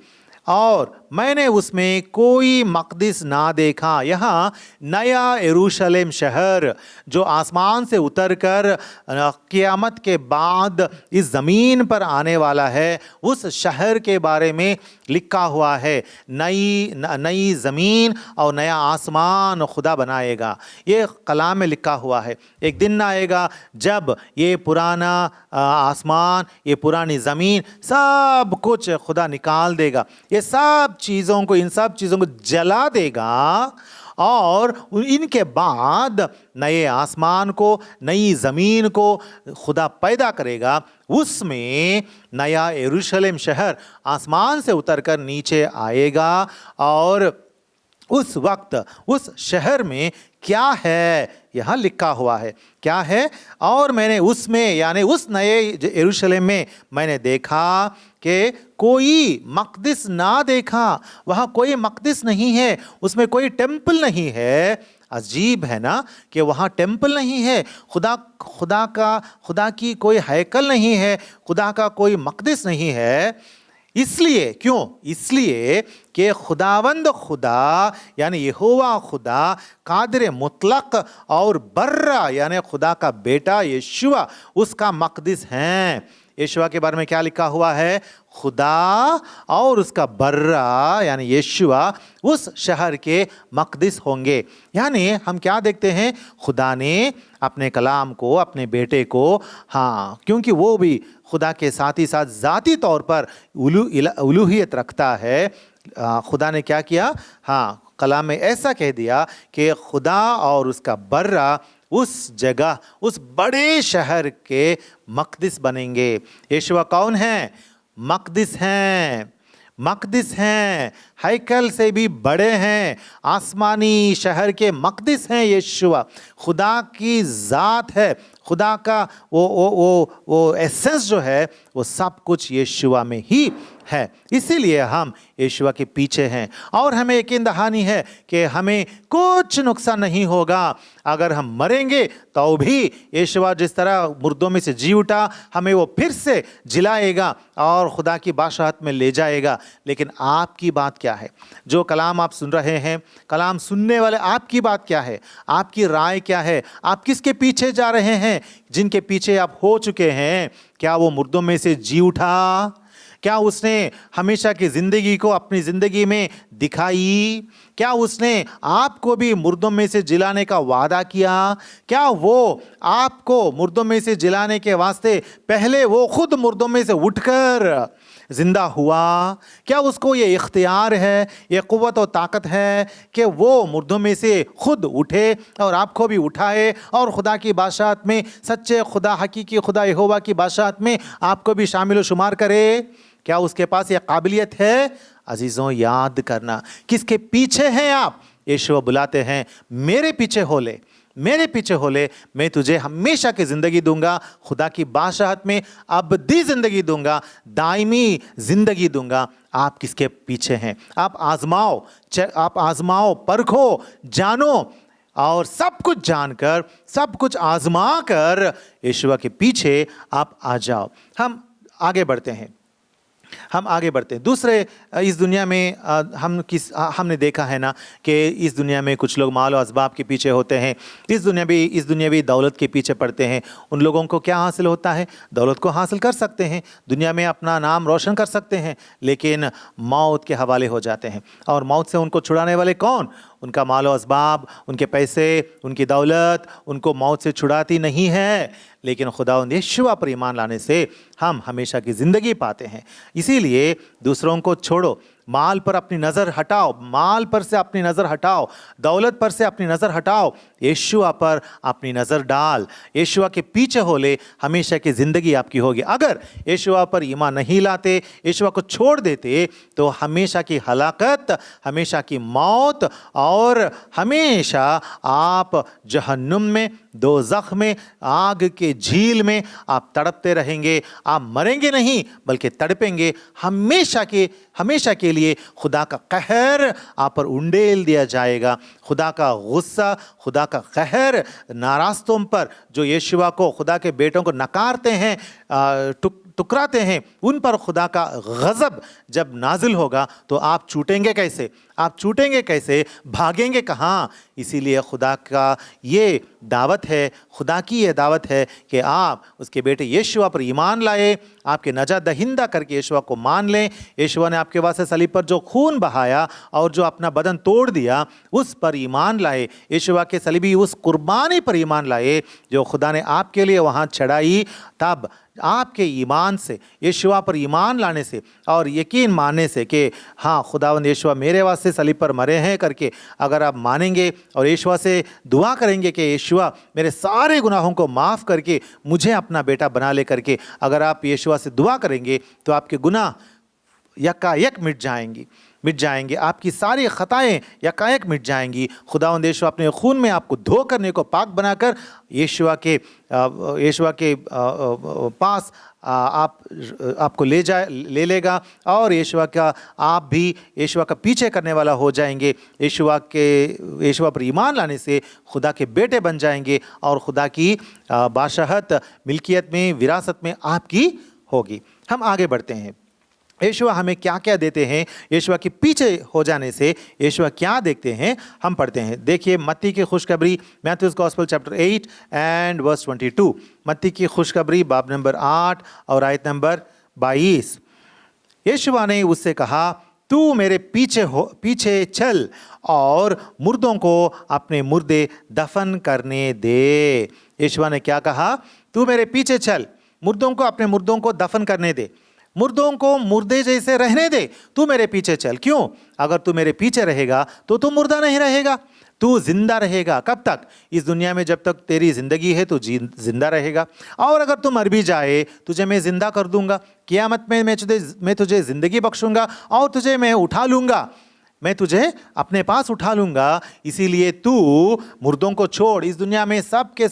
और मैंने उसमें कोई मक़दिस ना देखा। यहाँ नया यरूशलेम शहर जो आसमान से उतरकर क़यामत के बाद इस ज़मीन पर आने वाला है, उस शहर के बारे में लिखा हुआ है। नई ज़मीन और नया आसमान खुदा बनाएगा, ये कलाम में लिखा हुआ है। एक दिन आएगा जब ये पुराना आसमान, ये पुरानी ज़मीन, सब कुछ खुदा निकाल देगा, ये सब चीज़ों को, इन सब चीज़ों को जला देगा और इनके बाद नए आसमान को, नई ज़मीन को खुदा पैदा करेगा। उसमें नया यरूशलेम शहर आसमान से उतरकर नीचे आएगा और उस वक्त उस शहर में क्या है, यहाँ लिखा हुआ है क्या है। और मैंने उसमें यानी उस नए यरूशलेम में मैंने देखा कि कोई मक़दिस ना देखा। वहाँ कोई मक़दिस नहीं है, उसमें कोई टेम्पल नहीं है। अजीब है ना कि वहाँ टेम्पल नहीं है, खुदा की कोई हैकल नहीं है, खुदा का कोई मक़दिस नहीं है। इसलिए क्यों? इसलिए कि खुदावंद खुदा यानी यहोवा खुदा कादिर मुतलक और बर्रा यानी खुदा का बेटा यीशुआ उसका मक़दिस हैं। यीशुआ के बारे में क्या लिखा हुआ है? खुदा और उसका बर्रा यानी यीशुआ उस शहर के मक़दिस होंगे। यानी हम क्या देखते हैं? खुदा ने अपने कलाम को, अपने बेटे को, हाँ, क्योंकि वो भी खुदा के साथ ही साथ ज़ाती तौर पर उलूहियत रखता है, खुदा ने क्या किया? हाँ, कलाम में ऐसा कह दिया कि खुदा और उसका बर्रा उस जगह, उस बड़े शहर के मक़दिस बनेंगे। यीशुआ कौन है? मक़दिस हैं, मक़दिस हैं, हैकल से भी बड़े हैं, आसमानी शहर के मक़दिस हैं। यीशुआ खुदा की ज़ात है, खुदा का वो एसेंस जो है वो सब कुछ यीशुआ में ही है। इसीलिए हम यीशुआ के पीछे हैं और हमें यकीन दहानी है कि हमें कुछ नुकसान नहीं होगा। अगर हम मरेंगे तो भी यीशुआ जिस तरह मुर्दों में से जी उठा, हमें वो फिर से जिलाएगा और खुदा की बादशाहत में ले जाएगा। लेकिन आपकी बात क्या है? जो कलाम आप सुन रहे हैं, कलाम सुनने वाले, आपकी बात क्या है? आपकी राय क्या है? आप किसके पीछे जा रहे हैं? जिनके पीछे आप हो चुके हैं, क्या वो मुर्दों में से जी उठा? क्या उसने हमेशा की ज़िंदगी को अपनी ज़िंदगी में दिखाई? क्या उसने आपको भी मुर्दों में से जिलाने का वादा किया? क्या वो आपको मुर्दों में से जिलाने के वास्ते पहले वो खुद मुर्दों में से उठकर जिंदा हुआ? क्या उसको ये इख्तियार है, ये क़ुव्वत और ताकत है कि वो मुर्दों में से खुद उठे और आपको भी उठाए और खुदा की बादशाहत में, सच्चे खुदा, हकीकी खुदा यहोवा की बादशाहत में आपको भी शामिल शुमार करे? क्या उसके पास ये काबिलियत है? अजीज़ों, याद करना किसके पीछे हैं आप? यीशु बुलाते हैं, मेरे पीछे हो ले, मेरे पीछे हो ले, मैं तुझे हमेशा की ज़िंदगी दूंगा, खुदा की बादशाहत में अबदी ज़िंदगी दूंगा, दायमी ज़िंदगी दूंगा। आप किसके पीछे हैं? आप आज़माओ, परखो, जानो और सब कुछ जानकर, सब कुछ आज़मा कर यीशु के पीछे आप आ जाओ। हम आगे बढ़ते हैं। दूसरे, इस दुनिया में हमने देखा है ना कि इस दुनिया में कुछ लोग माल और असबाब के पीछे होते हैं, इस दुनियावी दौलत के पीछे पड़ते हैं। उन लोगों को क्या हासिल होता है? दौलत को हासिल कर सकते हैं, दुनिया में अपना नाम रोशन कर सकते हैं, लेकिन मौत के हवाले हो जाते हैं। और मौत से उनको छुड़ाने वाले कौन? उनका माल और असबाब, उनके पैसे, उनकी दौलत उनको मौत से छुड़ाती नहीं है। लेकिन खुदावंद यीशुआ पर ईमान लाने से हम हमेशा की ज़िंदगी पाते हैं। इसीलिए दूसरों को छोड़ो, माल पर अपनी नज़र हटाओ, माल पर से अपनी नज़र हटाओ, दौलत पर से अपनी नज़र हटाओ, यीशुआ पर अपनी नज़र डाल। यीशुआ के पीछे हो ले, हमेशा की ज़िंदगी आपकी होगी। अगर यीशुआ पर ईमान नहीं लाते, यीशुआ को छोड़ देते, तो हमेशा की हलाकत, हमेशा की मौत और हमेशा आप जहन्नुम में, दोज़ख में, आग के झील में आप तड़पते रहेंगे। आप मरेंगे नहीं बल्कि तड़पेंगे। हमेशा के लिए खुदा का कहर आप पर उंडेल दिया जाएगा। खुदा का गुस्सा, खुदा का कहर नाराज़ पर जो यीशुआ को, खुदा के बेटों को नकारते हैं, टुकराते हैं, उन पर खुदा का गज़ब जब नाजिल होगा तो आप छूटेंगे कैसे? आप छूटेंगे कैसे? भागेंगे कहाँ? इसीलिए खुदा का ये दावत है, खुदा की ये दावत है कि आप उसके बेटे यीशुआ पर ईमान लाए, आपके नजात दहिंदा करके यीशुआ को मान लें। यीशुआ ने आपके वास्ते सलीब पर जो खून बहाया और जो अपना बदन तोड़ दिया, उस पर ईमान लाए। यीशुआ के सलीबी उस कुर्बानी पर ईमान लाए जो खुदा ने आपके लिए वहाँ चढ़ाई। तब आपके ईमान से, यीशुआ पर ईमान लाने से और यकीन मानने से कि हाँ, खुदावंद यीशुआ मेरे वास्ते सलीब पर मरे हैं करके अगर आप मानेंगे और यीशुआ से दुआ करेंगे कि यीशुआ मेरे सारे गुनाहों को माफ़ करके मुझे अपना बेटा बना ले करके अगर आप यीशुआ से दुआ करेंगे तो आपके गुनाह यकायक मिट जाएंगे, आपकी सारी खताएं यकायक मिट जाएंगी। खुदावंद यीशुआ अपने खून में आपको धो करने को पाक बनाकर यीशुआ के पास आपको ले लेगा और आप भी यीशुआ का पीछे करने वाला हो जाएंगे। यीशुआ पर ईमान लाने से खुदा के बेटे बन जाएंगे और खुदा की बादशाहत मिल्कियत में, विरासत में आपकी होगी। हम आगे बढ़ते हैं। यीशुआ हमें क्या क्या देते हैं, यीशुआ के पीछे हो जाने से यीशुआ क्या देखते हैं, हम पढ़ते हैं। देखिए मत्ती की खुशखबरी, Matthew's gospel chapter 8 and verse 22। Matti की खुशखबरी बाब नंबर 8 और आयत नंबर 22। यीशुआ ने उससे कहा, तू मेरे पीछे चल और मुर्दों को अपने मुर्दे दफन करने दे। यीशुआ ने क्या कहा? तू मेरे पीछे चल, मुर्दों को अपने मुर्दों को दफन करने दे, मुर्दों को मुर्दे जैसे रहने दे, तू मेरे पीछे चल। क्यों? अगर तू मेरे पीछे रहेगा तो तू मुर्दा नहीं रहेगा, तू जिंदा रहेगा। कब तक? इस दुनिया में जब तक तेरी जिंदगी है तो जिंदा रहेगा। और अगर तू मर भी जाए तुझे मैं जिंदा कर दूंगा, क़यामत में मैं तुझे जिंदगी बख्शूंगा और तुझे मैं उठा लूंगा, मैं तुझे अपने पास उठा लूंगा। इसीलिए तू मुर्दों को छोड़। इस दुनिया में सब के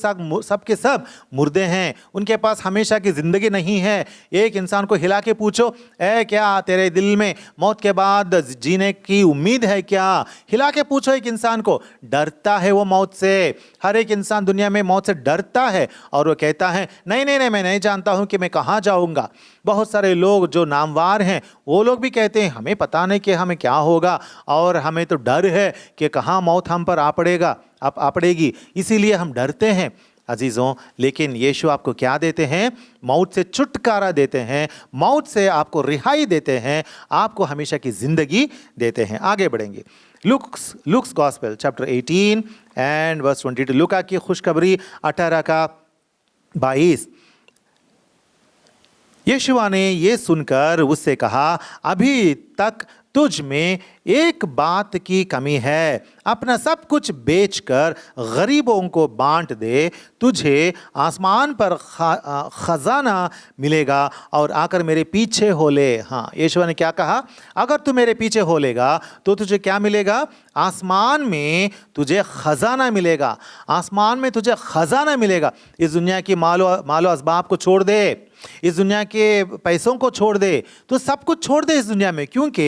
सब मुर्दे हैं, उनके पास हमेशा की ज़िंदगी नहीं है। एक इंसान को हिला के पूछो, क्या तेरे दिल में मौत के बाद जीने की उम्मीद है क्या? हिला के पूछो एक इंसान को, डरता है वो मौत से। हर एक इंसान दुनिया में मौत से डरता है और वो कहता है नहीं, मैं नहीं जानता हूँ कि मैं कहाँ जाऊँगा। बहुत सारे लोग जो नामवार हैं वो लोग भी कहते हैं हमें पता नहीं कि हमें क्या होगा और हमें तो डर है कि कहाँ मौत हम पर आ पड़ेगी, इसीलिए हम डरते हैं। अजीज़ों, लेकिन यीशु आपको क्या देते हैं? मौत से छुटकारा देते हैं, मौत से आपको रिहाई देते हैं, आपको हमेशा की ज़िंदगी देते हैं। आगे बढ़ेंगे। Luke's gospel chapter 18 and verse 22। Luka की खुशखबरी 18 का 22। यीशुआ ने ये सुनकर उससे कहा, अभी तक तुझ में एक बात की कमी है, अपना सब कुछ बेचकर गरीबों को बांट दे, तुझे आसमान पर खजाना मिलेगा और आकर मेरे पीछे हो ले। हाँ, यीशुआ ने क्या कहा? अगर तू मेरे पीछे हो लेगा तो तुझे क्या मिलेगा? आसमान में तुझे खजाना मिलेगा, आसमान में तुझे खजाना मिलेगा। इस दुनिया की मालो असबाब को छोड़ दे, इस दुनिया के पैसों को छोड़ दे, तो सब कुछ छोड़ दे इस दुनिया में, क्योंकि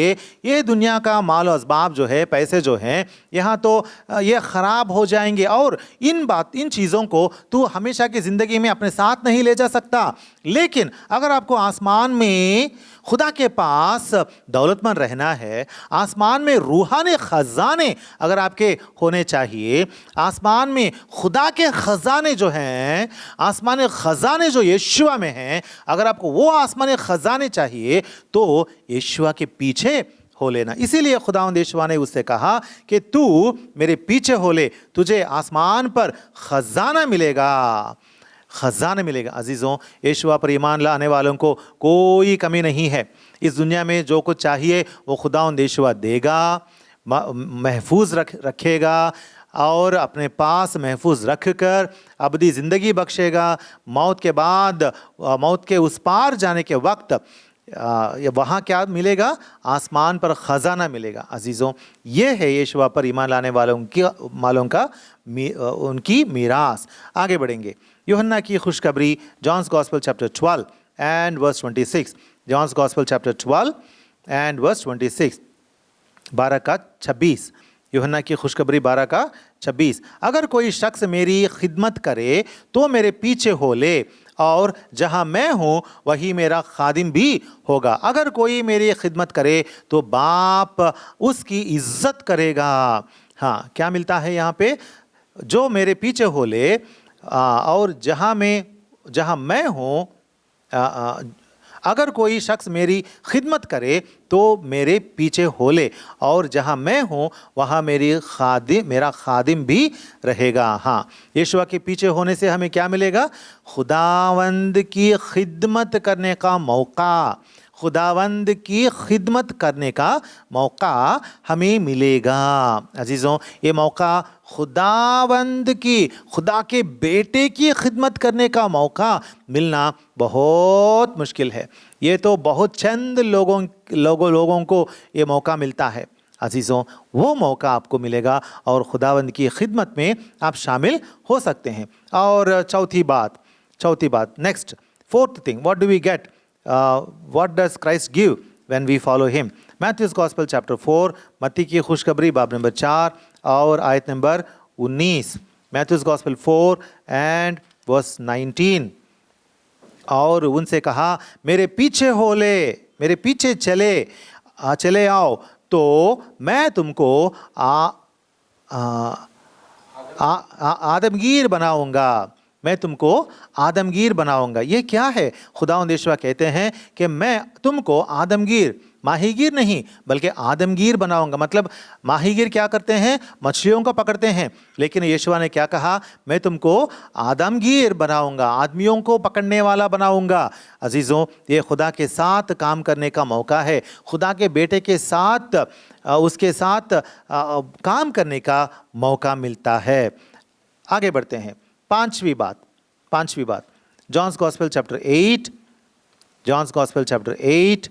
ये दुनिया का माल और असबाब जो है, पैसे जो हैं, यहाँ तो ये ख़राब हो जाएंगे और इन चीज़ों को तू हमेशा की ज़िंदगी में अपने साथ नहीं ले जा सकता। लेकिन अगर आपको आसमान में खुदा के पास दौलतमंद रहना है, आसमान में रूहानी ख़जाने अगर आपके होने चाहिए, आसमान में खुदा के ख़जाने जो हैं, आसमानी ख़जाने जो यीशुआ में हैं, अगर आपको वो आसमानी ख़जाने चाहिए तो यीशुआ के पीछे हो लेना। इसीलिए खुदावंद यीशुआ ने उससे कहा कि तू मेरे पीछे हो ले, तुझे आसमान पर खजाना मिलेगा, खजाना मिलेगा। अजीज़ों, यीशुआ पर ईमान लाने वालों को कोई कमी नहीं है। इस दुनिया में जो कुछ चाहिए वो खुदावंद यीशुआ देगा, महफूज रखेगा और अपने पास महफूज रख कर अबदी ज़िंदगी बख्शेगा। मौत के बाद, मौत के उस पार जाने के वक्त वहाँ क्या मिलेगा? आसमान पर ख़जाना मिलेगा। अजीज़ों, ये है यीशुआ पर ईमान लाने वालों का उनकी मीरास। आगे बढ़ेंगे। यूहन्ना की खुशखबरी, John's gospel chapter 12 and verse 26। John's gospel chapter 12 and verse 26, 12 का 26। यूहन्ना की खुशखबरी 12 का 26। अगर कोई शख्स मेरी खिदमत करे तो मेरे पीछे हो ले, और जहाँ मैं हूँ वही मेरा खादिम भी होगा। अगर कोई मेरी खिदमत करे तो बाप उसकी इज्जत करेगा। हाँ, क्या मिलता है यहाँ पे? जो मेरे पीछे हो ले और जहाँ मैं हूँ, अगर कोई शख्स मेरी खिदमत करे तो मेरे पीछे हो ले, और जहाँ मैं हूँ वहाँ मेरा खादिम भी रहेगा। हाँ, यीशुआ के पीछे होने से हमें क्या मिलेगा? खुदावंद की खिदमत करने का मौका, खुदावंद की खिदमत करने का मौका हमें मिलेगा। अजीज़ों, ये मौका खुदा के बेटे की खिदमत करने का मौका मिलना बहुत मुश्किल है। ये तो बहुत चंद लोगों को ये मौका मिलता है। अजीज़ों, वो मौका आपको मिलेगा और खुदावंद की खिदमत में आप शामिल हो सकते हैं। और चौथी बात, next, fourth thing, what do we get? What does Christ give when we follow him? Matthew's Gospel chapter 4, मत्ती की खुशखबरी बाब नंबर 4 और आयत number 19। Matthew's Gospel 4 and verse 19। और उनसे कहा, मेरे पीछे हो ले, मेरे पीछे चले आओ, तो मैं तुमको आदमगीर बनाऊंगा, मैं तुमको आदमगीर बनाऊंगा। ये क्या है? खुदावंद यीशुआ कहते हैं कि मैं तुमको आदमगीर, माहीगीर नहीं बल्कि आदमगीर बनाऊंगा। मतलब माहीगीर क्या करते हैं? मछलियों को पकड़ते हैं, लेकिन यीशुआ ने क्या कहा? मैं तुमको आदमगीर बनाऊंगा, आदमियों को पकड़ने वाला बनाऊंगा। अजीज़ों, ये खुदा के साथ काम करने का मौका है, खुदा के बेटे के साथ उसके साथ काम करने का मौका मिलता है। आगे बढ़ते हैं। पांचवी बात, John's gospel chapter 8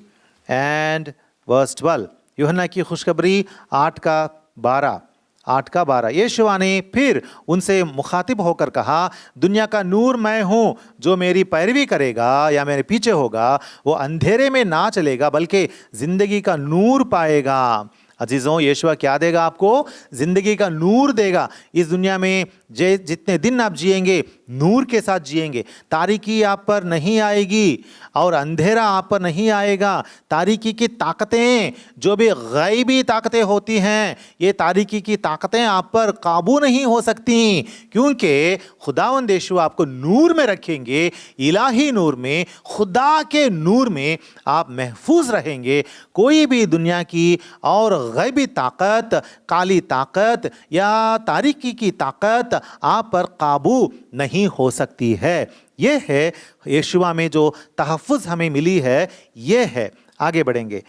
and verse 12। Yuhanna की खुशखबरी 8 का 12। यीशुआ ने फिर उनसे मुखातिब होकर कहा, दुनिया का नूर मैं हूँ, जो मेरी पैरवी करेगा या मेरे पीछे होगा वो अंधेरे में ना चलेगा बल्कि जिंदगी का नूर पाएगा। अजीज़ों, यीशुआ क्या देगा आपको? ज़िंदगी का नूर देगा। इस दुनिया में जितने दिन आप जिएंगे नूर के साथ जिएंगे। तारीकी आप पर नहीं आएगी और अंधेरा आप पर नहीं आएगा। तारीकी की ताकतें, जो भी गैबी ताकतें होती हैं, ये तारीकी की ताकतें आप पर काबू नहीं हो सकती, क्योंकि खुदावंद यीशुआ आपको नूर में रखेंगे, इलाही नूर में, खुदा के नूर में आप महफूज रहेंगे। कोई भी दुनिया की और गैबी ताकत, काली ताकत या तारीकी की ताकत आप पर काबू नहीं हो सकती है। ये है यीशुआ में जो तहफ़्फ़ुज़ हमें मिली है, ये है। आगे बढ़ेंगे।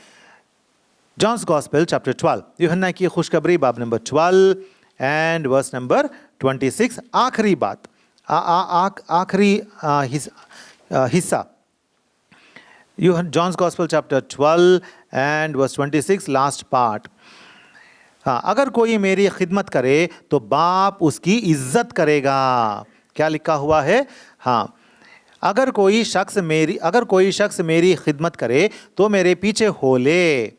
जॉन्स गॉस्पेल चैप्टर 12, यूहन्ना की खुशखबरी बाब नंबर 12 एंड वर्स नंबर 26। आखिरी बात, आखिरी हिस्सा, John's gospel chapter 12 and verse 26, last part. हाँ, अगर कोई मेरी खिदमत करे तो बाप उसकी इज्जत करेगा। क्या लिखा हुआ है? हाँ, अगर कोई शख्स मेरी खिदमत करे तो मेरे पीछे हो ले।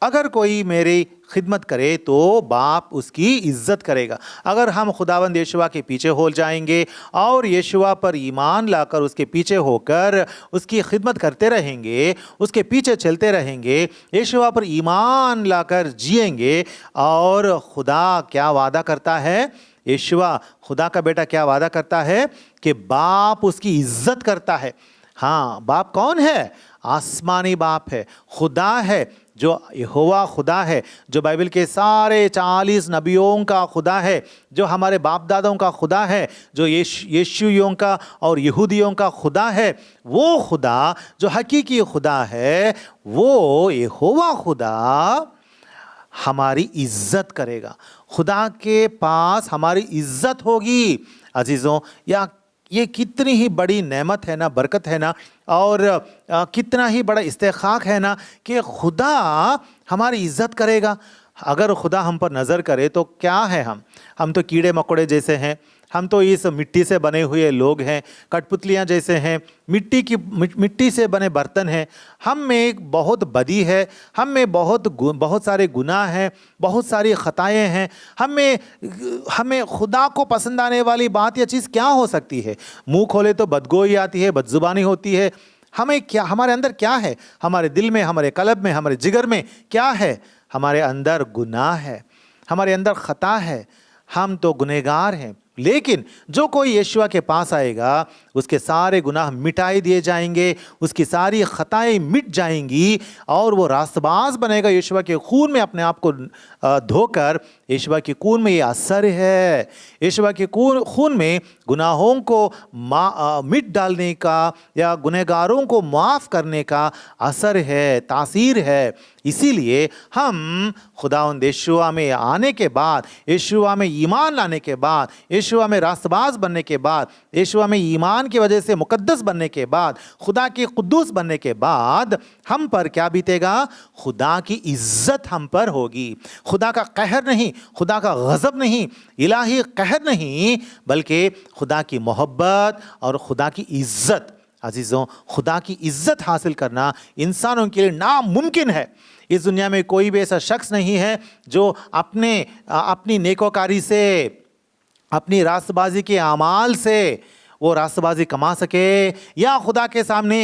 अगर कोई मेरी खिदमत करे तो बाप उसकी इज्जत करेगा। अगर हम खुदावंद यीशुआ के पीछे हो जाएंगे और यीशुआ पर ईमान लाकर उसके पीछे होकर उसकी खिदमत करते रहेंगे, उसके पीछे चलते रहेंगे, यीशुआ पर ईमान लाकर जिएंगे, और खुदा क्या वादा करता है? यीशुआ खुदा का बेटा क्या वादा करता है? कि बाप उसकी इज्जत करता है। हाँ, बाप कौन है? आसमानी बाप है, खुदा है, जो यहोवा खुदा है, जो बाइबल के सारे 40 नबियों का खुदा है, जो हमारे बाप दादों का खुदा है, जो यीशुइयों का और यहूदियों का खुदा है। वो खुदा जो हकीकी खुदा है, वो यहोवा खुदा हमारी इज्जत करेगा। खुदा के पास हमारी इज्जत होगी। अजीज़ों, या ये कितनी ही बड़ी नेमत है ना, बरकत है ना, और कितना ही बड़ा इस्तेखाक है ना कि खुदा हमारी इज्जत करेगा। अगर खुदा हम पर नज़र करे तो क्या है? हम तो कीड़े मकोड़े जैसे हैं, हम तो इस मिट्टी से बने हुए लोग हैं, कठपुतलियाँ जैसे हैं, मिट्टी से बने बर्तन हैं। हम में बहुत बदी है, हम में बहुत सारे गुनाह हैं, बहुत सारी ख़ताएँ हैं। हमें खुदा को पसंद आने वाली बात या चीज़ क्या हो सकती है? मुँह खोले तो बदगोई आती है, बदजुबानी होती है। हमें क्या, हमारे अंदर क्या है? हमारे दिल में, हमारे कल्ब में, हमारे जिगर में क्या है? हमारे अंदर गुनाह है, हमारे अंदर ख़ता है। हम तो गुनहगार हैं, लेकिन जो कोई यीशुआ के पास आएगा उसके सारे गुनाह मिटाई दिए जाएंगे, उसकी सारी खताएं मिट जाएंगी और वो रास्तबाज बनेगा यीशुआ के खून में अपने आप को धोकर। यीशुआ के खून में ये असर है, यीशुआ के खून में गुनाहों को मिट डालने का या गुनहगारों को माफ़ करने का असर है, तासीर है। इसीलिए हम खुदावंद यीशुआ में आने के बाद, यीशुआ में ईमान लाने के बाद, यीशुआ में रास्तबाज बनने के बाद, यीशुआ में ईमान की वजह से मुकद्दस बनने के बाद, खुदा के कुद्दूस बनने के बाद हम पर क्या बीतेगा? खुदा की इज्जत हम पर होगी। खुदा का कहर नहीं, खुदा का गज़ब नहीं, इलाही कहर नहीं, बल्कि खुदा की मोहब्बत और खुदा की इज्जत। अजीज़ों, खुदा की इज्जत हासिल करना इंसानों के लिए नामुमकिन है। इस दुनिया में कोई भी ऐसा शख्स नहीं है जो अपनी नेकोकारी से, अपनी रास्तबाजी के अमाल से वो रास्तबाजी कमा सके या खुदा के सामने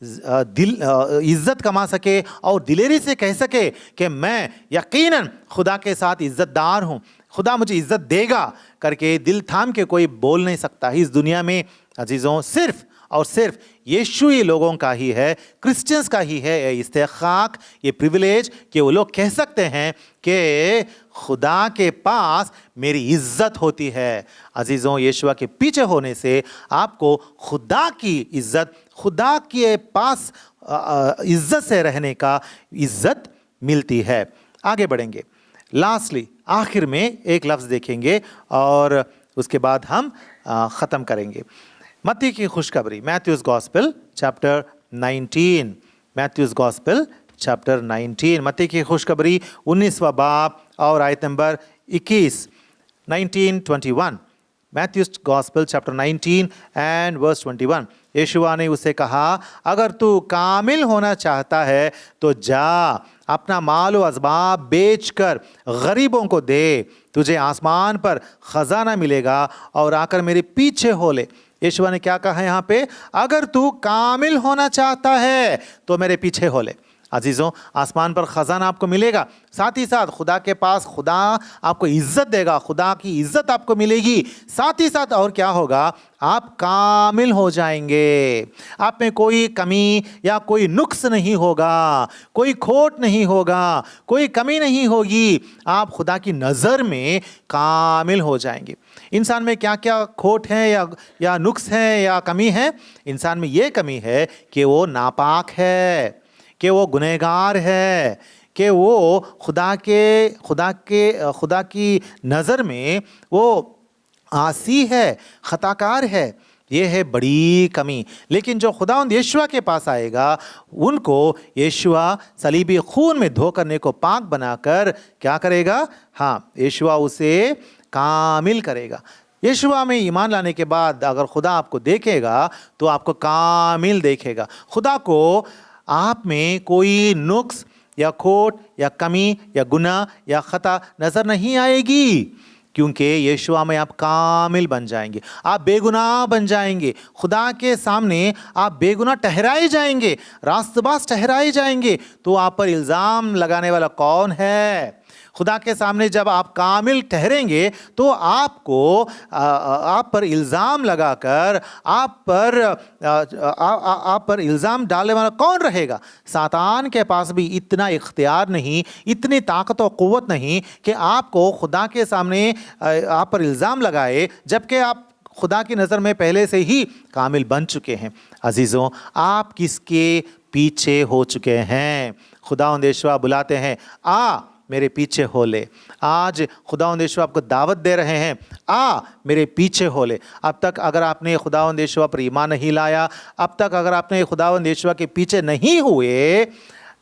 इज्जत कमा सके और दिलेरी से कह सके कि मैं यकीनन खुदा के साथ इज्जतदार हूँ, खुदा मुझे इज्जत देगा करके दिल थाम के कोई बोल नहीं सकता। इस दुनिया में अजीज़ों सिर्फ और सिर्फ यीशुई लोगों का ही है, क्रिश्चियंस का ही है ये इस्तेखाक, ये प्रिविलेज कि वो लोग कह सकते हैं कि खुदा के पास मेरी इज्जत होती है। अजीज़ों, यीशुआ के पीछे होने से आपको खुदा की इज्जत, खुदा के पास इज्जत से रहने का इज्जत मिलती है। आगे बढ़ेंगे, लास्टली आखिर में एक लफ्ज़ देखेंगे और उसके बाद हम ख़त्म करेंगे। मत्ती की खुशखबरी, Matthew's gospel chapter 19, Matthew's gospel chapter 19, Matti की खुशखबरी 19वां बाब और आयत number 21, 19:21। Matthew's gospel chapter 19 and verse 21। यीशुआ ने उसे कहा, अगर तू कामिल होना चाहता है तो जा, अपना माल व असबाब बेचकर गरीबों को दे, तुझे आसमान पर खजाना मिलेगा और आकर मेरे पीछे हो ले। यीशुआ ने क्या कहा है यहाँ पे? अगर तू कामिल होना चाहता है तो मेरे पीछे हो ले। अजीज़ों, आसमान पर ख़जाना आपको मिलेगा, साथ ही साथ खुदा के पास खुदा आपको इज़्ज़त देगा, खुदा की इज़्ज़त आपको मिलेगी। साथ ही साथ और क्या होगा? आप कामिल हो जाएंगे, आप में कोई कमी या कोई नुक्स नहीं होगा, कोई खोट नहीं होगा, कोई कमी नहीं होगी। आप खुदा की नज़र में कामिल हो जाएंगे। इंसान में क्या क्या खोट है या नुक्स है या कमी है? इंसान में ये कमी है कि वो नापाक है, कि वो गुनहगार है, कि वो खुदा की नज़र में वो आसी है, ख़ताकार है। ये है बड़ी कमी। लेकिन जो खुदावंद यीशुआ के पास आएगा उनको यीशुआ सलीबी खून में धो करने को पाक बनाकर क्या करेगा? हाँ, यीशुआ उसे कामिल करेगा। यीशुआ में ईमान लाने के बाद अगर खुदा आपको देखेगा तो आपको कामिल देखेगा। खुदा को आप में कोई नुक्स या खोट या कमी या गुनाह या खता नज़र नहीं आएगी, क्योंकि यीशुआ में आप कामिल बन जाएंगे, आप बेगुनाह बन जाएंगे। खुदा के सामने आप बेगुनाह ठहराए जाएंगे, रास्तबाज ठहराए जाएंगे। तो आप पर इल्ज़ाम लगाने वाला कौन है? खुदा के सामने जब आप कामिल ठहरेंगे तो आपको आप पर इल्ज़ाम लगाकर आप पर इल्ज़ाम डालने वाला कौन रहेगा? सातान के पास भी इतना इख्तियार नहीं, इतनी ताकत और क़ुव्वत नहीं कि आपको खुदा के सामने आप पर इल्ज़ाम लगाए, जबकि आप खुदा की नज़र में पहले से ही कामिल बन चुके हैं। अजीज़ों, आप किसके पीछे हो चुके हैं? खुदावंद यीशुआ बुलाते हैं, आ मेरे पीछे हो ले। आज खुदावंद यीशुआ आपको दावत दे रहे हैं, आ मेरे पीछे हो ले। अब तक अगर आपने खुदावंद यीशुआ पर ईमान नहीं लाया, अब तक अगर आपने खुदावंद यीशुआ के पीछे नहीं हुए,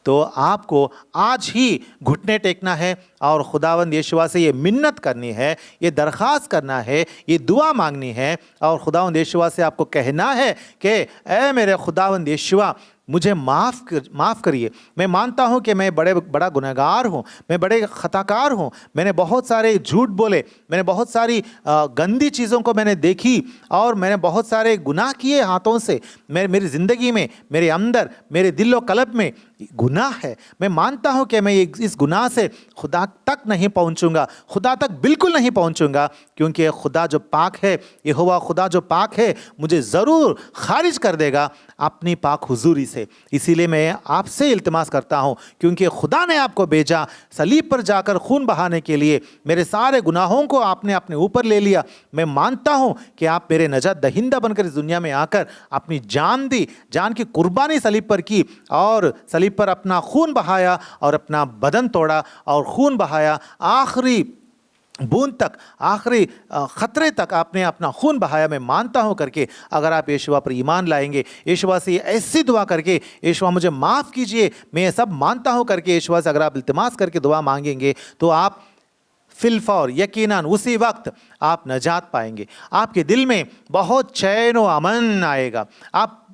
तो आपको आज ही घुटने टेकना है और खुदावंद यीशुआ से ये मिन्नत करनी है, ये दरख्वास्त करना है, ये दुआ मांगनी है और खुदावंद यीशुआ से आपको कहना है कि ऐ मेरे खुदावंद यीशुआ, मुझे माफ़ करिए। मैं मानता हूँ कि मैं बड़ा गुनहगार हूँ, मैं बड़े ख़ताकार हूँ, मैंने बहुत सारे झूठ बोले, मैंने बहुत सारी गंदी चीज़ों को मैंने देखी और मैंने बहुत सारे गुनाह किए हाथों से। मेरी ज़िंदगी में, मेरे अंदर, मेरे दिल व कल्ब में गुनाह है, मैं मानता हूँ कि मैं इस गुनाह से खुदा तक नहीं पहुँचूंगा, खुदा तक बिल्कुल नहीं पहुँचूंगा, क्योंकि खुदा जो पाक है, यहोवा खुदा जो पाक है, मुझे ज़रूर खारिज कर देगा अपनी पाक हुजूरी से। इसीलिए मैं आपसे इल्तिमास करता हूँ, क्योंकि खुदा ने आपको भेजा सलीब पर जाकर खून बहाने के लिए, मेरे सारे गुनाहों को आपने अपने ऊपर ले लिया। मैं मानता हूँ कि आप मेरे नजात दहिंदा बनकर इस दुनिया में आकर अपनी जान दी, जान की कुर्बानी सलीब पर की और सलीब पर अपना खून बहाया और अपना बदन तोड़ा और खून बहाया, आखिरी बूंद तक, आखिरी ख़तरे तक आपने अपना खून बहाया। मैं मानता हूँ करके अगर आप यीशुआ पर ईमान लाएंगे, यीशुआ से ऐसी दुआ करके, यीशुआ मुझे माफ़ कीजिए, मैं ये सब मानता हूँ करके यीशुआ से अगर आप इल्तिमास करके दुआ मांगेंगे, तो आप फिलफौर यकीनन उसी वक्त आप नजात पाएंगे। आपके दिल में बहुत चैन व अमन आएगा। आप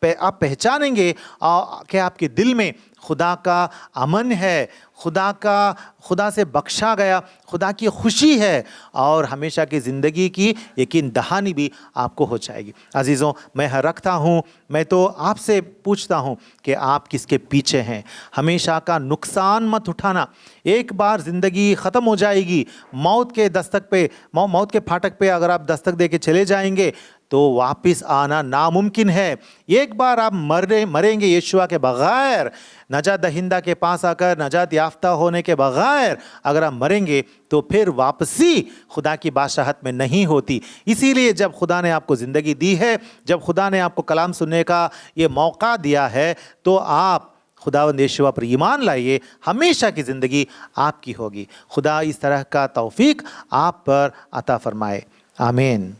पहचानेंगे कि आपके दिल में खुदा का अमन है, खुदा से बख्शा गया, खुदा की खुशी है और हमेशा की ज़िंदगी की यकीन दहानी भी आपको हो जाएगी। अजीज़ों, मैं रखता हूँ, मैं तो आपसे पूछता हूँ कि आप किसके पीछे हैं। हमेशा का नुकसान मत उठाना। एक बार ज़िंदगी ख़त्म हो जाएगी, मौत के फाटक पे अगर आप दस्तक दे के चले जाएंगे तो वापस आना नामुमकिन है। एक बार आप मरेंगे यीशुआ के बग़ैर, नजात दहिंदा के पास आकर नजात याफ्ता होने के बग़ैर अगर आप मरेंगे तो फिर वापसी खुदा की बादशाहत में नहीं होती। इसीलिए जब खुदा ने आपको ज़िंदगी दी है, जब खुदा ने आपको कलाम सुनने का ये मौका दिया है, तो आप खुदावंद यीशुआ पर ईमान लाइए, हमेशा की ज़िंदगी आपकी होगी। खुदा इस तरह का तौफीक आप पर अता फरमाए। आमीन।